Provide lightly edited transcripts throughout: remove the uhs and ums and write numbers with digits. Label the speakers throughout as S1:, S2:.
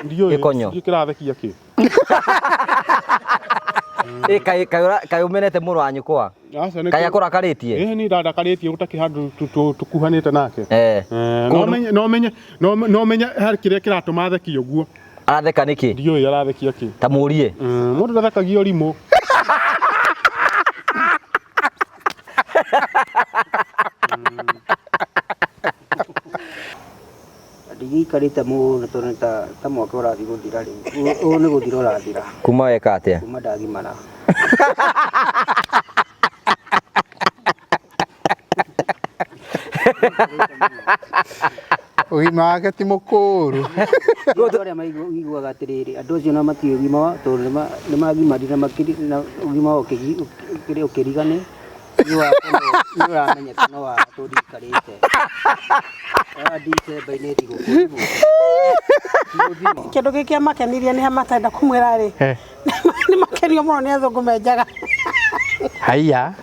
S1: Gikonyo
S2: gikirathekia ki
S1: kai umenete muno anyukwa kai akurakaritie
S2: ni ndakaritie gutaki handu tukuhanite nake no menye hari kiria kiratuma theki uguo
S1: aratheka niki
S2: ndiyo arathekia ki
S1: ta murie
S2: mundu ndathekagio rimo
S3: Ndigikarite muno tondu ta mwaka urathi guthira ri u ni guthira urathira
S1: kuma weka atia
S3: kuma ndagimara
S4: Ugima wake ti mukuru
S3: Aria maiguaga atiriri andu acio na matiĩ ũgima tondu nĩ magimarire na ũgima wao ũkĩrigane nĩ ũramenyeka no wa tũrikarĩte December-inĩ thigũkũ
S5: kĩndũ gĩkĩ makenirie nĩ matenda kũmwĩra rĩ nĩ makenio mũno nĩ athũngũ menjaga
S4: haiya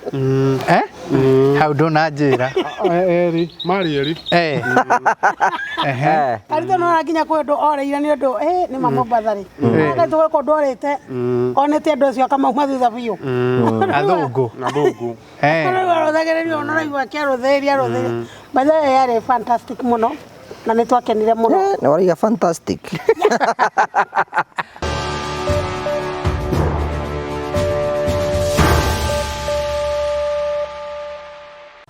S4: hau ndona njĩra
S2: eri mari eri
S5: arito no nginya kwĩ ũndũ oreire nĩ ũndũ nĩ mamombatha rĩ agaitu gwĩka ũndũ orĩte onete andũ acio akamauma thutha biũ
S4: athũngũ
S5: arũthagĩrĩrio no raigua akĩarũthĩria batha yarĩ fantastic mũno na nĩ twakenire mũno
S1: nĩ wariga fantastic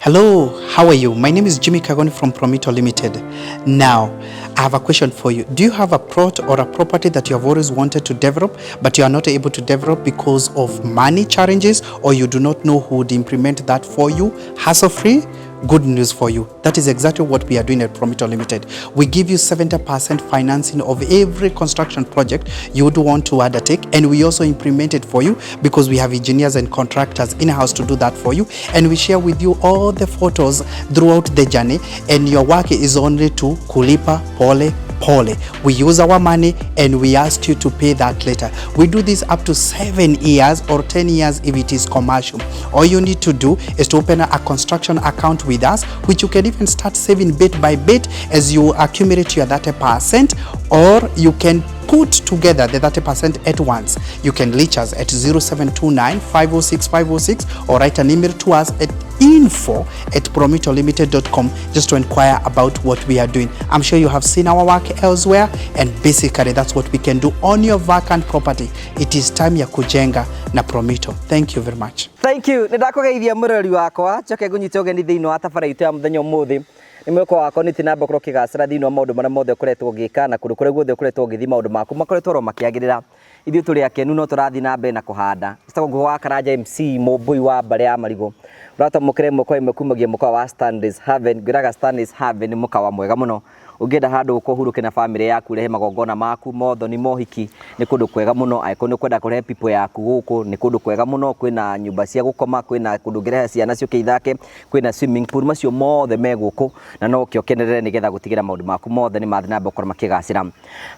S4: Hello, how are you? My name is Jimmy Kagoni from Promito Limited. Now, I have a question for you. Do you have a plot or a property that you have always wanted to develop, but you are not able to develop because of money challenges, or you do not know who would implement that for you, hassle-free? Good news for you. That is exactly what we are doing at Promito Limited. We give you 70% financing of every construction project you would want to undertake, and we also implement it for you because we have engineers and contractors in-house to do that for you, and we share with you all the photos throughout the journey, and your work is only to kulipa pole pole. We use our money and we ask you to pay that later. We do this up to 7 years or 10 years if it is commercial. All you need to do is to open a construction account with us, which you can even start saving bit by bit as you accumulate your 30%, or you can put together the 30% at once. You can reach us at 0729 506 506 or write an email to us at info@promitolimited.com just to inquire about what we are doing. I'm sure you have seen our work elsewhere, and basically that's what we can do on your vacant property. It is time ya kujenga na Promito. Thank you very much.
S1: Thank you. Nĩndakũgeithia mũrori wakwa njoke ngũnyite ũgeni thĩinĩ wa tafara itũ ya mũthenya ũmũthĩ. Nĩ mwĩko wakwa nĩ tinamba kũrwo kĩgacĩra thĩinĩ wa maũndũ marĩa mothe ũkoretwo ũgĩka na kũrĩa guothe ũkoretwo ũgĩthiĩ maũndũ maku makoretwo oro makĩagĩrĩra. Ithuĩ tũrĩ akenu no tũrathiĩ na mbere na kũhanda. Citagwo Ngugi wa Karanja MC Mũmbui wa Mbare ya Marigũ. Ũratamũkĩre mũkawa ĩmwe kumagia mũkawa wa Stanley's Haven. Ngwĩraga Stanley's Haven nĩ mũkawa mwega mũno. Ũngĩenda handũ ũkũhurũke na famĩlĩ yaku rehe magongona maku mothoni mohiki nĩ kũndũ kwega mũno. Angĩkorwo nĩ kwenda kũrehe people yaku gũkũ nĩ kũndũ kwega mũno. Kwĩna nyũmba cia gũkoma, kwĩna kũndũ ũngĩrehe ciana ciũke ithake, kwĩna swimming pool, macio mothe me gũkũ na no kĩokenerere nĩgetha gũtigĩra maũndũ maku mothe nĩ mathiĩ na mbere gũkorwo makĩgacĩra.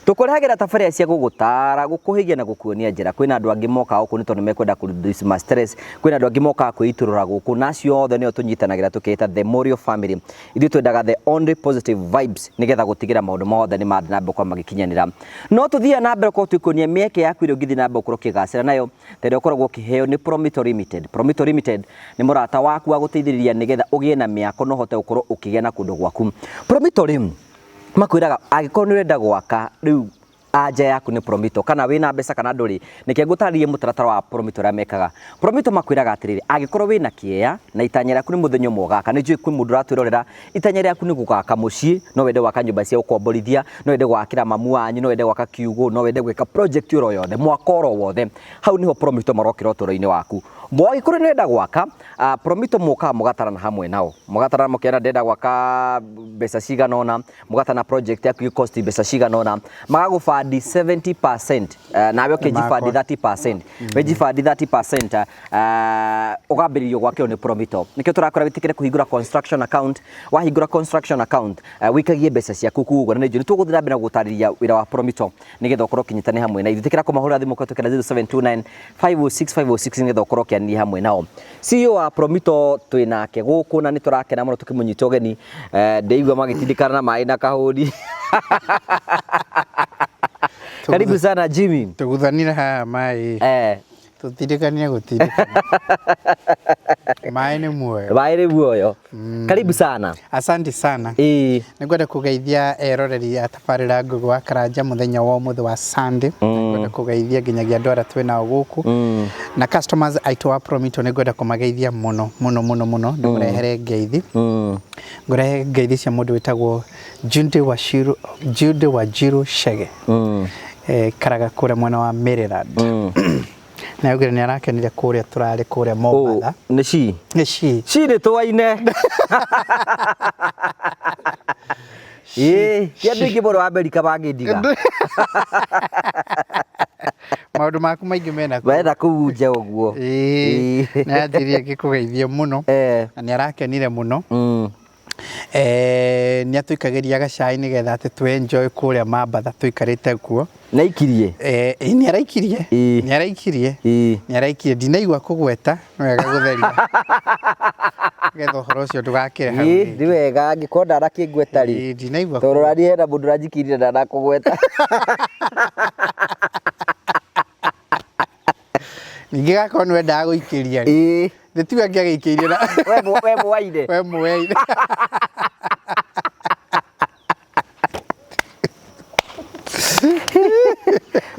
S1: Tũkũrehagĩra tabarĩra cia gũgũtara, gũkũhĩgia na gũkuonia njĩra. Kwĩna andũ angĩ moka gũkũ nĩ tondũ mekwenda kũreduce ma stress. Kwĩna andũ angĩ moka kwĩitũrũra gũkũ, na acio othe nĩo tũnyitanagĩra tũkĩĩta The Morio Family. Ithuĩ twendaga the only positive vibes nĩgetha gũtigĩra maũndũ mothe nĩ mathiĩ na mbere gũkorwo magĩkinyanĩra. No tũthiaga na mbere gũkorwo twĩkuonia mĩeke yaku ĩrĩa ũngĩthiĩ na mbere gũkorwo ũkĩgacĩra nayo, ta ĩrĩa ũkoragwo ũkĩheo nĩ Promito Limited. Promito Limited nĩ mũrata waku wa gũteithĩrĩria nĩgetha ũgĩe na mĩako na ũhote gũkorwo ũkĩgĩa na kũndũ gwaku. Promito rĩ makwĩraga angĩkorwo nĩ ũrenda gwaka rĩu anja yaku nĩ Promito, kana wĩna mbeca kana ndũrĩ, nĩkĩo ngũtarĩrie mũtaratara wa Promito ũrĩa mekaga. Promito makwĩraga atĩrĩrĩ, angĩkorwo wĩna kĩeya na itanya rĩaku nĩ mũthenya ũmwe ũgaka, nĩ njũĩ kwĩ mũndũ ũratwĩrorera itanya rĩaku nĩ gũgaka mũciĩ, no wende gwaka nyũmba cia gũkomborithia, no wende gwakĩra mamu wanyu, no wende gwaka kiugũ, no wende gwĩka project oro yothe, mwaka oro wothe, hau niho Promito marokĩra ũtũũro-inĩ waku. Angĩkorwo nĩ wenda gwaka, Promito mũkaga mũgatarana hamwe nao, mũgatarana mũkĩenda ndenda gwaka mbeca cigana ũna, mũgatana project yaku ĩ-cost mbeca cigana ũna, magagũbandi 70%, nawe ũkĩjibandi 30%, wejibandi 30%, ũgambĩrĩrio gwakĩrwo nĩ Promito. Nĩkĩo tũrakora wĩtĩkĩre kũhingũra construction account, wahingũra construction account, wĩikagie mbeca ciaku kuo na nĩ tũgũthiĩ na mbere na gũtarĩria wĩra wa Promito nĩgetha ũkorwo ũkĩnyitane hamwe na ithuĩ. Tĩkĩra kũmahũrĩra thimũ kũhetũkĩra 0729 506 506 nĩgetha ũkorwo ũkĩaranĩria hamwe nao. CEO wa Promito twĩ nake gũkũ na nĩ tũrakena mũno tũkĩmũnyita ũgeni, ndĩigua magĩtindĩkana na maĩ na kahũri. Karibu sana Jimmy.
S4: Tuguthanira ha mai. Tutirikania gutirikana. Mai ni muoyo.
S1: Mai ni muoyo. Karibu sana.
S4: Asante sana. Nĩngwenda kũgeithia eroreri a tabarĩra Ngũgũ wa Karanja mũthenya wa ũmũthĩ wa Sunday. Nĩngwenda kũgeithia nginyagia andũ arĩa twĩnao gũkũ. Na customers aitũ wa Promito nĩngwenda kũmageithia mũno. Ndĩmũrehere ngeithi. Ngũrehe ngeithi cia mũndũ wĩtagwo Jude Wanjiru Chege. Karaga kũrĩa mwena wa Maryland. Na yogire ni arakenire kuria turari kuria Mombasa.
S1: Ni ci ni twaine. Ya ndingi boro Amerika bangindiga.
S4: Maundu maku maingi mena ku.
S1: Wenda kuunja uguo.
S4: Na athirie ngikugeithie muno. Na ni arakenire muno. Ni atuikagiria gacai nigetha ati tu enjoy kuria Mombasa tuikarite kuo.
S1: Na ikirie
S4: ni araikirie ndinaigua kugweta no wega gutheria getho horo ucio ndugakire hau
S1: ndi wega ngikonda arakingweta ri
S4: ndinaigua
S1: tororani hena mundu ranjikirire na nakugweta
S4: ningi gakona no wenda guikiria ri nditiga ngiageikirie na we muwaire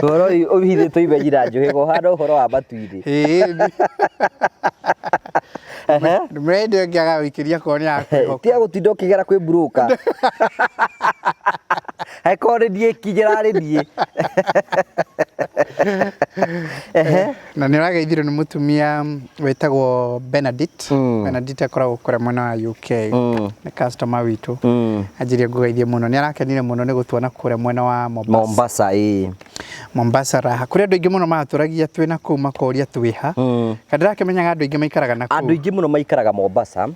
S1: Horo obihithe toimenyira njuhego hano horo wa matuiri.
S4: Mrede ngiaga wikiria koni yako.
S1: Tia gutinda ukigera kwi broker. Haikore die kijera ri die.
S4: Na nirageithire ni mutumia wetagwo Benedict. Benedict akoragwo kure mwena wa UK. Ni customer witu. Ajirie ngugeithie muno. Ni arakenire muno ni gutuona kure mwena wa
S1: Mombasa.
S4: Mombasa raha kuri andu ingi muno maturagia twina ku makoria twiha. Kandirake menyaga andu ingi maikaraga na ku.
S1: Andu ingi muno maikaraga Mombasa.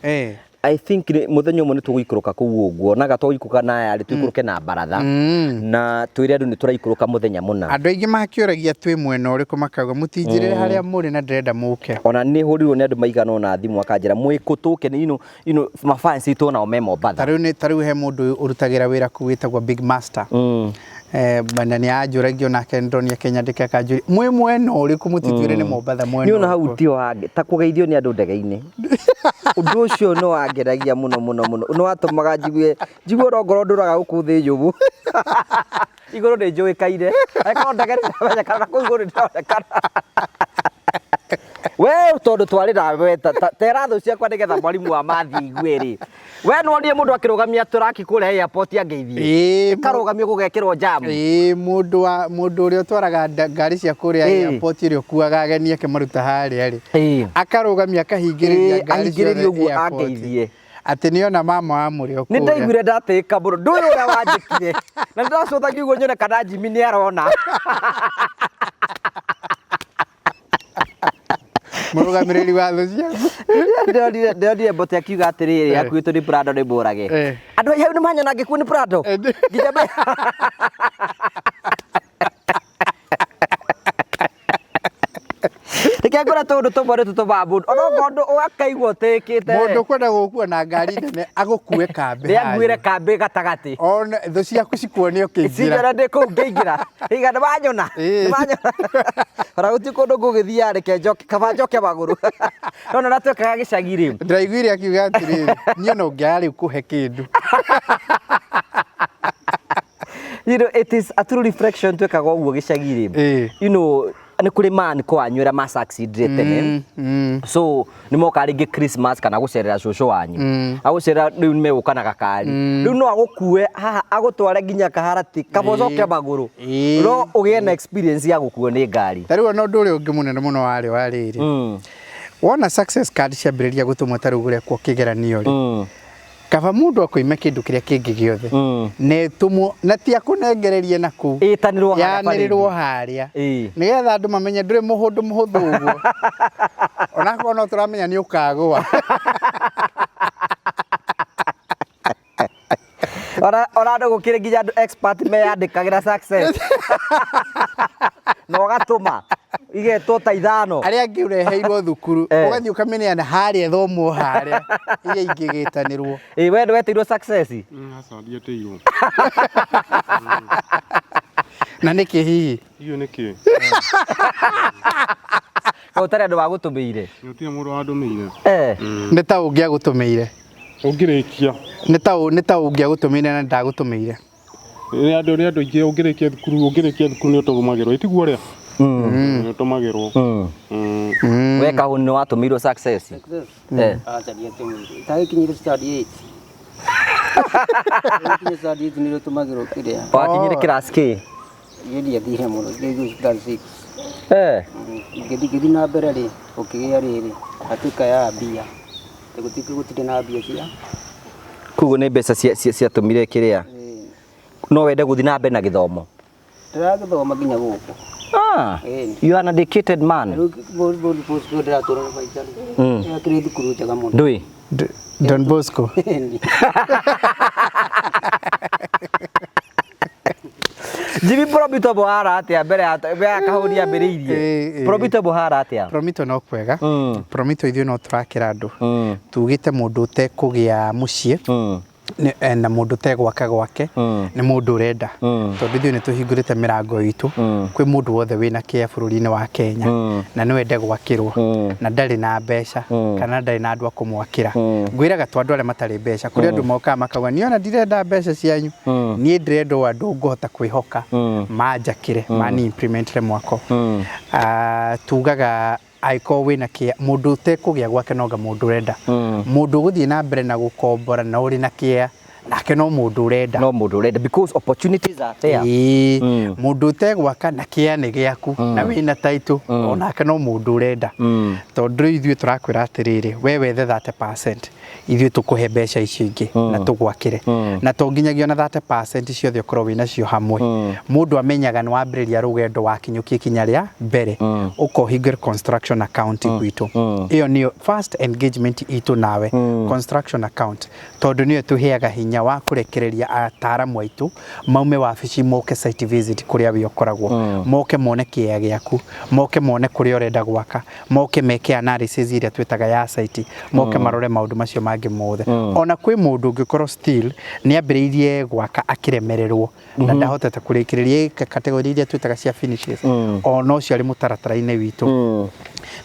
S1: I think muthenya umwe nitugikuruka kuu uguo na gatogikuka na ari twikuruke na baratha na twire andu nituraikuruka muthenya muna
S4: andu aingi makiuragia twi mwena uriku makauga mutinjirire haria muri na ndirenda muke
S1: ona ni hurirwo ni andu maigana ona thimu akanjira mwikutuke ni mafansi itu nao me Mombasa
S4: tariu he mundu urutagira wira ku witagwa Big Master bana ni ajuragio na kendonia Kenya ndike kanjuri mwe mwena uriku mutitwire ni Mombasa mwena
S1: ni ona hau tio hange ta kugeithio ni andu ndege-ini undu ucio no angeragia muno no atumaga njigue rongoro nduraga guku thi njugu iguru ni njuikaire ariko ndageri ndamenya kana ku iguru ndonekana we tondu twari nawe tera thu ciakwa nigetha mwarimu wa mathi igwiri we no ndie mundu akirugamia turaki kure airport angeithie karugamio gugekirwo jam
S4: mundu uri utwaraga ngari cia kure airport iri okuaga ageni akimaruta haria ri akarugamia kahingiriria ngari cia
S1: uguo angeithie
S4: ati niona mama wa muri okuga
S1: ni ndaiguire ndatika buru ndu ura wanjikire na ndacotha kiugo nyone kana Jimmy ni arona
S4: murugamiriri wa thu ciaku
S1: ndio bote akiuga atiriri akuitwo ni Prado ni mburage andu hau ni manyona ngikuo ni Prado nginya Tikagora tondu tumore tutubabu ono gondo akaigwo tekite
S4: mundu kwenda gukua na ngari nene agukue kambe
S1: ni aguire kambe gatagati
S4: ona thu ciaku cikuone ukingira
S1: cigara ndi ku ngeingura igana banyona ora uti kundu ngugithia reke njoke kaba njoke maguru ona natwekaga gicagiri
S4: ndaiguire akiuga atiriri niĩ no ngiari kuhe kindu
S1: it is a true reflection twekaga uguo gicagiri ni kuri man ko anywera ma succeed tene so ni moka ringi Christmas kana gucerera shosho wanyu agucerera riu ni meguka na gakari riu no agukue haha agutware nginya kaharati kabocoke maguru no ugie na experience ya gukuo ni ngari
S4: tariu no nduri ungi munene muno wari wona success card ciambiriria gutumwa tariu gure kwa kigeranio ri kaba mundu akoima kindu kiria kingi giothe ne tumo na tia kunengererie naku yanirwo haria nigetha andu mamenye ndure muhundu muhuthu uguo ona kono turamenya ni ukagwa
S1: ora ndo gukire nginya andu expert meyandikagira success no gatuma igetwo ta ithano
S4: aria angi ureheirwo thukuru ugathi ukamenyana haria thomo haria iria ingigitanirwo
S1: we ndo wetirwo success
S2: aca ndietirwo
S4: Na niki hihi
S2: Iyo niki.
S1: Utari andu bagutumiire.
S2: Nyotia mundu wandumiire.
S4: nĩ ta ũngĩa gũtũmĩire
S2: Ungirikia.
S4: nĩ ta ũngĩa gũtũmĩire na ndagũtũmĩire
S2: Ni andu ingi ungirikia thukuru ni utugumagirwo. Itiguo ria. Ni utumagirwo.
S1: We kahuni nĩ watumirwo success.
S3: acaria tumire tagikinyire study 8 kinyire study 8 nĩ rũtũmagĩrwo kĩrĩa
S1: Wakinyire class K.
S3: gĩthiĩ thihe mũno gĩthiĩ class 6 gĩthiĩ na mbere rĩ ũkĩgĩa rĩrĩ atuĩka ya mbia gũtirĩ na mbia cia
S1: Kuguo nĩ mbeca ciatũmire kĩrĩa no wende gũthiĩ na mbere na gĩthomo.
S3: ndĩragĩthoma nginya gũkũ
S1: You are an educated man.
S3: ndĩratũra na baita rĩ kĩrĩ thukuru njega mũno
S1: Ndui.
S4: Don Bosco
S1: Jimmy Probitable hara atia mbere ya kahuni ambĩrĩirie. Probitable hara atia.
S4: Promito no kwega Promito ithuĩ no tũrakĩra andũ tugĩte mũndũ ũtekũgĩa mũciĩ na mũndũ ũtegwaka gwake nĩ mũndũ ũrenda tondũ ithuĩ nĩ tũhingũrĩte mĩrango itũ kwĩ mũndũ wothe wĩna kĩeya bũrũri-inĩ wa Kenya na no ende gwakĩrwo na ndarĩ na mbeca kana ndarĩ na andũ a kũmwakĩra. Ngwĩraga tu andũ arĩa matarĩ mbeca kũrĩ andũ mokaga makauga niĩ ona ndirenda mbeca cianyu niĩ ndĩrenda andũ ngũhota kwĩhoka manjakĩre mani implement mwako. Tugaga aiko wĩna kĩeya mũndũ ũtekũgĩa gwake noga mũndũ ũrenda mũndũ ũgũthiĩ na mbere na gũkombora na ũrĩ na kĩeya nake no mũndũ ũrenda
S1: because opportunities are there.
S4: Mũndũ ũtegwaka na kĩeya nĩ gĩaku na wĩna taitũ onake no mũndũ ũrenda tondũ ithuĩ tũrakwĩra atĩrĩrĩ we wethe 30% ithuĩ tũkũhe mbeca icio ingĩ na tũgwakĩre na to nginyagia na 30% ciothe ũkorwo wĩnacio hamwe. Mũndũ amenyaga nĩ wambĩrĩria rũgendo wakinyũkie kinya rĩa mbere ũkohingũra construction account gwitũ. Ĩyo nĩyo first engagement itũ nawe construction account tondũ nĩyo tũheaga hinya wa kũrekereria ataaramu aitũ maume wabici moke site visit kũrĩa we ũkoragwo moke mone kĩeya gĩaku moke mone kũrĩa ũrenda gwaka moke meke analysis iria twĩtaga ya site moke marore maũndũ macio mangĩ mothe. Ona kwĩ mũndũ ũngĩkorwo still nĩ ambĩrĩirie gwaka akĩremererwo na ndahotete kũrĩkĩrĩria kategori iria twĩtaga cia finishes ona ũcio arĩ mũtaratara-inĩ witũ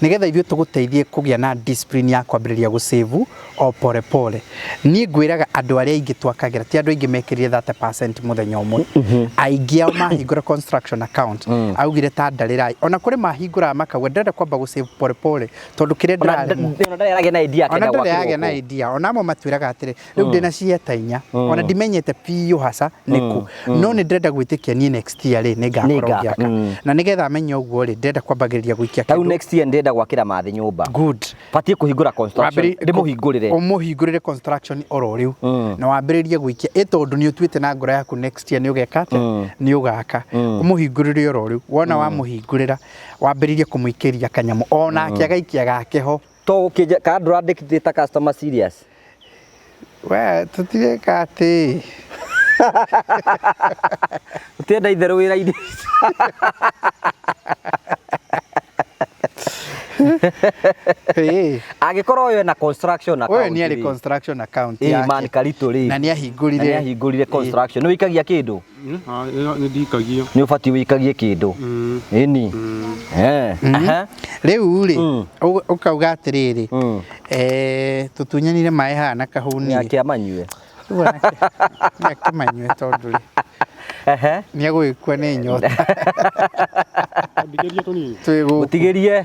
S4: nigetha ithuĩ tũgũteithie kũgĩa na discipline ya kwambĩrĩria gũsave o pole pole. Niĩ ngwĩraga andũ arĩa aingĩ twakagĩra ti andũ aingĩ mekĩrire 30% mũthenya ũmwe aingĩ ao mahingũra construction account augire ta ndarĩrai ona kũrĩ mahingũra makauga ndĩrenda kwamba gũsave pole pole tondũ kĩrĩa ndĩragĩa na idea ona amwe matwĩraga atĩrĩ rĩu ndĩna cieta 4 ona ndimenyete biũ hasa nĩkũ no nĩ ndĩrenda gwĩtĩkia niĩ next year rĩ nĩ ngakorwo ngĩaka na nĩgetha amenye ũguo rĩ ndĩrenda kwambagĩrĩria gũikia kĩndũ
S1: next year ndĩrenda gwakĩra mathi nyũmba
S4: good
S1: batie kũhingũra construction ndĩmũhingũrĩre
S4: ũmũhingũrĩre construction oro rĩu na wambĩrĩrie gũikia tondũ nĩ ũtuĩte na ngoro yaku next year nĩ ũgeka atĩ nĩ ũgaka ũmũhingũrĩre oro rĩu wona wamũhingũrĩra wambĩrĩrie kũmũikĩria kanyamũ onake agaikia gake ho
S1: to ũkĩnja ka ndũrandĩkithĩte customer serious
S4: we tũtireka atĩ
S1: ũtĩenda itherũ wĩra-inĩ agĩkorwo ũyũ na construction account
S4: ũyũ nĩ arĩ construction account
S1: yake man karitũ rĩ
S4: na nĩ ahingũrire
S1: construction nĩ wĩikagia kĩndũ
S2: Nĩ ndikagia.
S1: nĩ ũbatiĩ wĩikagie kĩndũ ĩni
S4: rĩu rĩ ũkauga atĩrĩrĩ tũtunyanire maĩ haha na kahũni
S1: yake amanyue
S4: akĩmanyue tondũ rĩ nĩ agũgĩkua nĩ nyota
S2: Ndigĩria tũnini.
S1: ũtigĩrie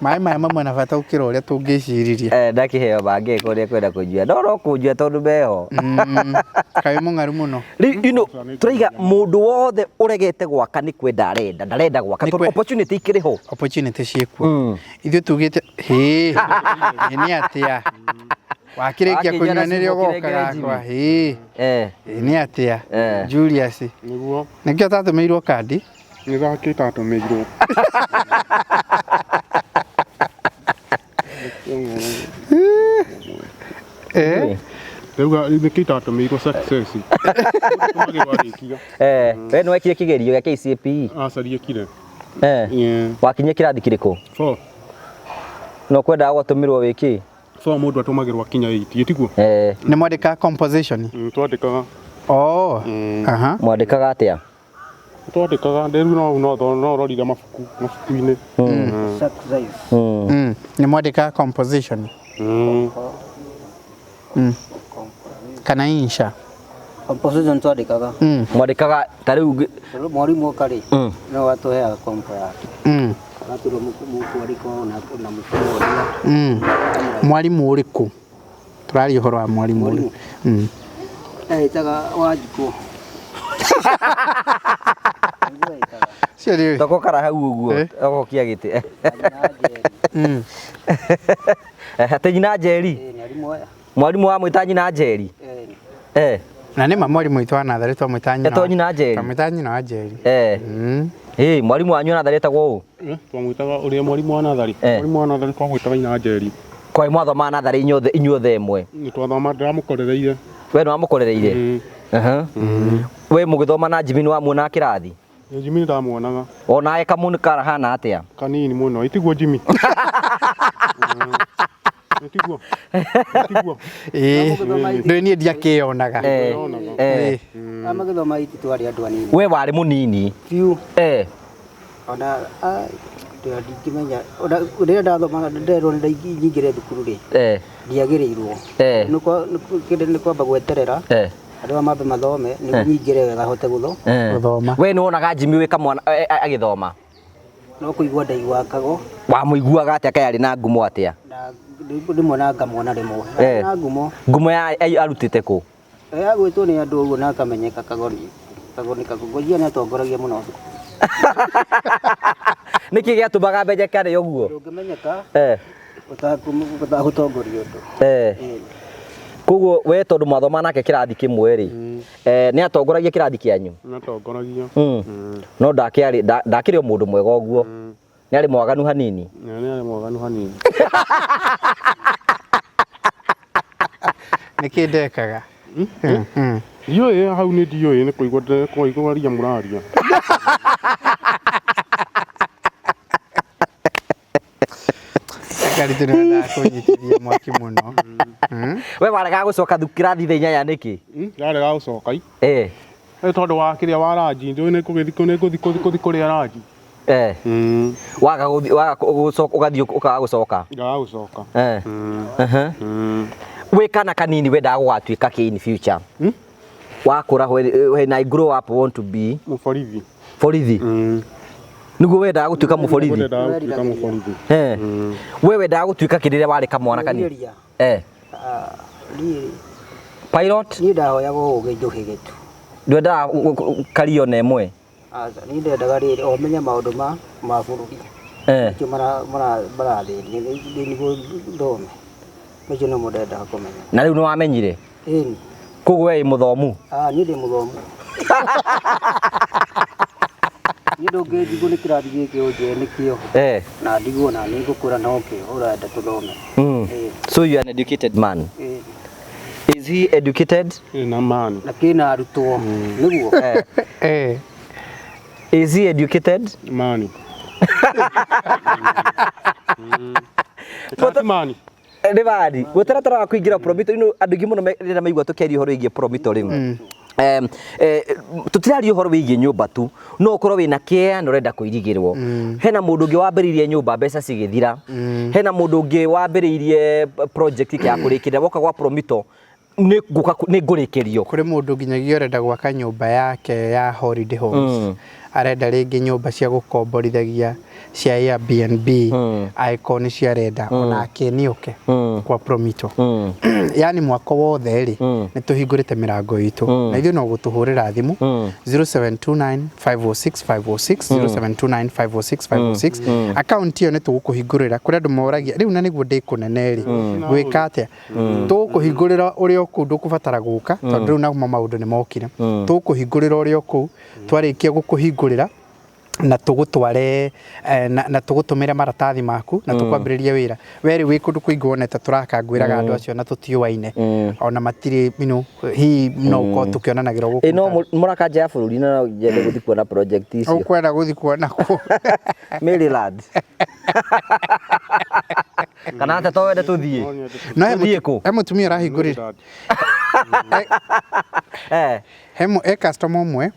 S4: maĩ maya mamwe na bata gũkĩra ũrĩa tũngĩciririe
S1: ndakĩheo mangĩ ũrĩa kwenda kũnjua no kũnjua tondũ meho
S4: kaĩ mũng'aru mũno
S1: tũraiga mũndũ wothe ũregete gwaka nĩ kwenda ndarenda gwaka tondũ opportunity ikĩrĩ ho
S4: opportunity ciĩkuo ithuĩ tugĩte nĩ atĩa wakĩrĩkia kũnyua nĩrĩo ũgoka gakwa nĩ atĩa Julius
S2: Nĩguo.
S4: nĩkĩo tatũmĩirwo kandi
S2: Nĩ thakĩte atũmĩirwo. Rĩuga nĩkĩte atũmĩirwo success.
S1: we nĩ wekire kĩgerio gĩa KCPE
S2: Acaria kire.
S1: wakinyia kĩrathi kĩrĩkũ
S2: 4.
S1: no kwendaga gwatũmĩrwo wĩkĩ
S2: 4 mũndũ atũmagĩrwo akinya 8 gĩtiguo.
S4: nĩ mwandĩkaga composition
S2: Twandĩkaga.
S4: mwandĩkaga
S1: atĩa
S2: twandĩkaga rĩu no rorire mabuku-inĩ.
S4: Nĩ mwandĩkaga composition kana insha
S3: composition twandĩkaga
S1: mwandĩkaga ta rĩu
S3: mwarimũ karĩ no watũheaga kompo yake agatũra mũkwandĩko na mũkwandĩko
S4: mwarimũ ũrĩkũ tũraria ũhoro wa mwarimũ ũrĩkũ
S3: etaga Wanjikũ
S1: toko kara hau ũguo ogokia gĩtĩ te nyina Njeri mwarimũ wa mwĩta nyina Njeri
S4: na nĩ mwarimũ witũ wa natharĩ twamwĩta
S1: nyina Njeri
S4: twamwĩta nyina wa Njeri
S1: mwarimũ wanyu wa natharĩ etagwo ũũ
S2: twamwĩtaga ũrĩa mwarimũ wa natharĩ twamwĩtaga nyina Njeri
S1: kwa mwathomaga natharĩ inyuothe ĩmwe
S2: nĩ twathoma ndĩramũkorereire
S1: we nĩ wamũkorereire we mũgĩthoma na Jimmy nĩ wamuona kĩrathi
S2: Jimmy ndamuonaga
S1: onawe kamũnĩ karahana atĩa
S2: kanini mũno itiguo Jimmy itiguo
S4: ndũĩ niĩ ndiakĩonaga
S3: magĩthoma iti twarĩ andũ anini
S1: we warĩ mũnini
S3: biũ ona ndingĩmenya rĩrĩa ndathoma nderwo nyingĩre thukuru rĩ ndiagĩrĩirwo nĩ kwamba gweterera andũ mambe mathome nĩguo nyingĩre wega hote gũthoma
S1: we nĩ wonaga Jimmy wĩ kamwana agĩthoma
S3: no kũigua ndaiguakago
S1: wamũiguaga atĩa kaĩ arĩ na ngumo atĩa
S3: rĩmwe na ngamwona rĩmwe na ngumo
S1: arutĩte kũ
S3: agwĩtwo nĩ andũ ũguo na akamenyeka kagoni kagogoria nĩ atongoragia mũno
S1: nĩkĩ gĩatũmaga menyeke arĩ ũguo
S3: ndũngĩmenyeka ũtagũtongoria ũndũ
S1: koguo we tondũ mwathoma nake kĩrathi kĩmwe rĩ nĩ atongoragia kĩrathi kĩanyu no ndakĩrĩ o mũndũ mwega ũguo nĩ arĩ mwaganu hanini
S4: nĩkĩ ndekaga
S2: ndiũĩ hau nĩ ndiũĩ nĩ kũigua ria mũraria
S4: Karĩtũ nĩ wendaga kũnyitithia mwaki mũno
S1: we warega gũcoka kĩrathi thaa inyanya nĩkĩ
S2: ndarega gũcoka nĩ tondũ wa kĩrĩa wa ranji ndiũĩ nĩ gũthiĩ kũrĩa ranji
S1: waga ũgathiĩ ũkaga gũcoka wĩ kana kanini wendaga gũgatuĩka kĩ in future wakũra when I grow up want to be borithi nĩguo wendaga gũtuĩka mũborithi we wendaga gũtuĩka kĩ rĩrĩa warĩ kamwana kanini pilot
S3: niĩ ndahoyaga ũgĩ njũhĩgĩtu
S1: ndwendaga kario na ĩmwe
S3: niĩ ndendaga rĩrĩ o menye maũndũ ma bũrũri macio marathĩnia nĩguo thome macio nĩmo ndendaga kũmenya
S1: na rĩu nĩ wamenyire koguo we mũthomu
S3: niĩ ndĩ mũthomu niĩ ndũngĩndigwo nĩ kĩrathi gĩkĩ ũnjĩe nĩkĩo na ndigwo na nĩ ngũkũra no kĩo ũrenda tũthome
S1: so you are an educated man is he educated
S2: na man
S3: na kĩna arutwo nĩguo
S1: is he educated
S2: man mani
S1: nĩ badi gũtaratara wa kũingĩra promito andũ aingĩ mũno rĩrĩa maigua tũkĩaria ũhoro wĩgiĩ promito rĩu tutiraria ũhoro wĩgiĩ nyũmba tu no ũkorwo wĩna kĩea na ũrenda kũirigĩrwo hena mũndũ ũngĩ wambĩrĩirie nyũmba mbeca cigĩthira hena mũndũ ũngĩ wambĩrĩirie project ya kũrĩkĩrĩra woka gwa promito nĩ ngũrĩkĩrio
S4: kũrĩ mũndũ nginyagia ũrenda gwaka nyũmba yake ya holiday homes arenda rĩngĩ nyũmba cia gũkomborithagia cia Airbnb angĩkorwo nĩ ciarenda onake nĩoke kwa promito yani mwaka wothe rĩ nĩ tũhingũrĩte mĩrango itũ na ithuĩ no gũtũhũrĩra thimũ 0729 506 506 0729 506 506 account ĩyo nĩ tũgũkũhingũrĩra kũrĩ andũ moragia rĩu na nĩguo ndĩkũnene rĩ gwĩka atĩa tũgũkũhingũrĩra ũrĩa kũu ndũkũbatara gũka tondũ rĩu nauma maũndũ nĩ mokire tũgũkũhingũrĩra ũrĩa kũu twarĩkia gũkũhingũrĩra na tũgũtware na tũgũtũmĩre maratathi maku na tũkwambĩrĩria wĩra werĩ wĩ kũndũ kũingĩ wonete tũrakangwĩraga andũ acio na tũtiũaine ona matirĩ hihi no ũkorwo tũkĩonanagĩra gũkũ
S1: no mũraka nja ya bũrũri na njende gũthiĩ kuona project icio
S4: ũkwenda gũthiĩ kuona kũ
S1: Maryland kana atĩ to wende tũthiĩ
S4: no
S1: he
S4: mũtumia arahingũrĩra he customer ũmwe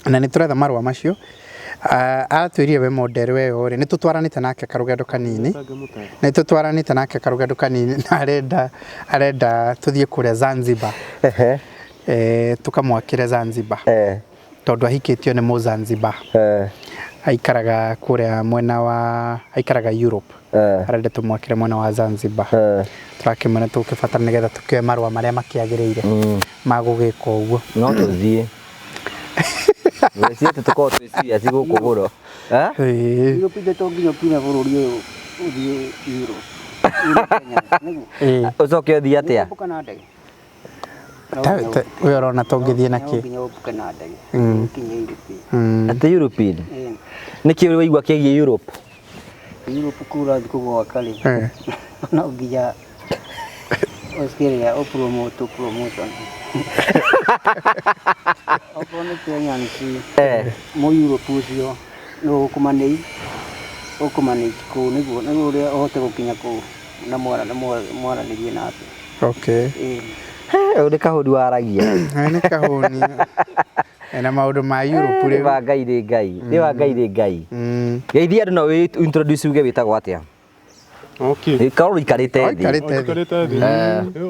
S4: na nĩ tũretha marũa macio atwĩrire we model we ore nĩ tũtwaranĩte nake karũgendo kanini nĩ tũtwaranĩte nake karũgendo kanini na arenda tũthiĩ kũrĩa Zanzibar tukamwakĩre Zanzibar tondũ ahikĩtio nĩ Muzanzibar aikaraga kũrĩa mwena wa aikaraga Europe arenda tũmwakĩre mwena wa Zanzibar tũrakĩmana tũkĩbatara nĩgetha tũkĩoe marũa marĩa makĩagĩrĩire ma gũgĩka ũguo
S1: no tũthiĩ weciete tukorwo twĩ serious gũkũ gũro
S3: Iyo pide to nginya kinya bũrũri ũyũ ũthiĩ Europe
S1: ucoke ũthiĩ atĩa
S3: kana ndege
S4: we ũrona tũngĩthiĩ nakĩ
S3: nginya ũbuke na ndege kinya Europe
S1: atĩ European nĩkĩ waigua kĩgiĩ Europe
S3: Europe kura thikũ gwaka rĩ no nginya Australia promotion Opone Kenya nisi mo Europe ucio no kumanei ku niguo ria ohote gukinya ku na mwana nirie nape
S4: okay
S1: uri kahudi waragia
S4: nĩ kahuni ena maũndũ ma Europe
S1: rĩ wa ngai rĩ ngai rĩ wa ngai rĩ ngai geithia andũ no introduce uge witagwo atĩa
S2: okay
S1: kaũrũ ikarĩte
S2: thĩ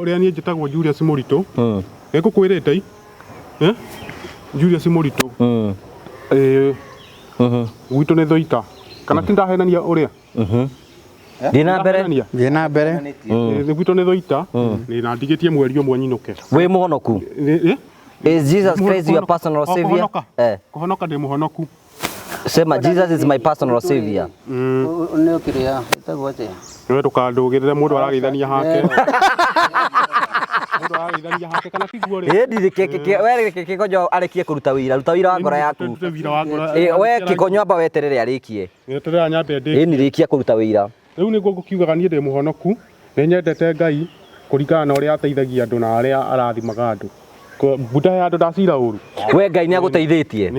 S2: ũrĩa niĩ njĩtagwo Julius Mũritũ ngũkwĩrĩte Julius Mũritũ gwitũ nĩ Thũita kana ti ndahenania ũrĩa
S1: thiĩ na mbere
S2: gwitũ nĩ Thũita na ndigĩtie mweri ũmwe nyinũke
S1: wĩ mũhonoku is Jesus Christ your personal savior
S2: kũhonoka ndĩ mũhonoku
S1: sema Jesus is my personal savior
S3: nĩ ũkĩrĩa ĩtagwo atĩa
S2: nĩ ndũkandũgĩrĩre mũndũ arageithania hake kana tiguo rĩ
S1: we Kĩkonyo arĩkie kũruta wĩra ruta wĩra wa ngoro yaku we Kĩkonyo amba weterere arĩkie
S2: weterere nyambe ndĩ
S1: ni rĩkia kũruta wĩra
S2: rĩu nĩguo ngũkiugaga niĩ ndĩ mũhonoku nĩ nyendete Ngai kũringana na ũrĩa ateithagia andũ na arĩa arathimaga andũ Buda ya andũ ndacira ũru
S1: we Ngai nĩ agũteithĩtie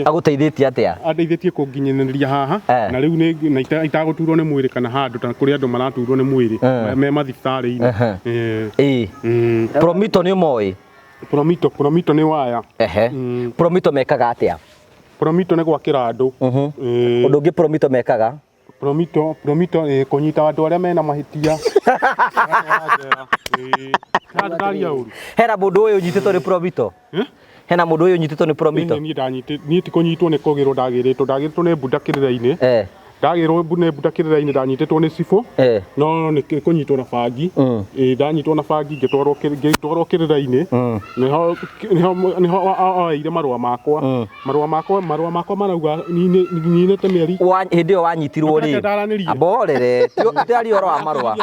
S1: agũteithĩtie atĩa
S2: andeithĩtie kũnginyanĩria haha na rĩu nĩ itagũturwo nĩ mwĩrĩ kana handũ ta kũrĩ andũ maraturwo nĩ mwĩrĩ me mathibitarĩ-inĩ
S1: Promito nĩ ũmoĩ
S2: Promito nĩ waya
S1: Promito mekaga atĩa
S2: Promito nĩ gwakĩra andũ
S1: ũndũ ũngĩ Promito mekaga
S2: Promito kũnyita andũ arĩa mena mahĩtia
S1: hena mũndũ ũyũ ũnyitĩtwo nĩ Promito hena mũndũ ũyũ ũnyitĩtwo nĩ Promito
S2: niĩ ti kũnyitwo nĩ kũgĩrwo ndagĩrĩtwo nĩ Buda kĩrĩra-inĩ ndagĩrwo nĩ Buda kĩrĩra-inĩ ndanyitĩtwo nĩ cibũ no nĩ kũnyitwo na bangi ndanyitwo na bangi ngĩtwarwo kĩrĩra-inĩ nĩho oeire marũa makwa marauga ninĩte mĩeri
S1: hĩndĩ ĩyo wanyitirwo rĩ amborere tĩari ũhoro wa marũa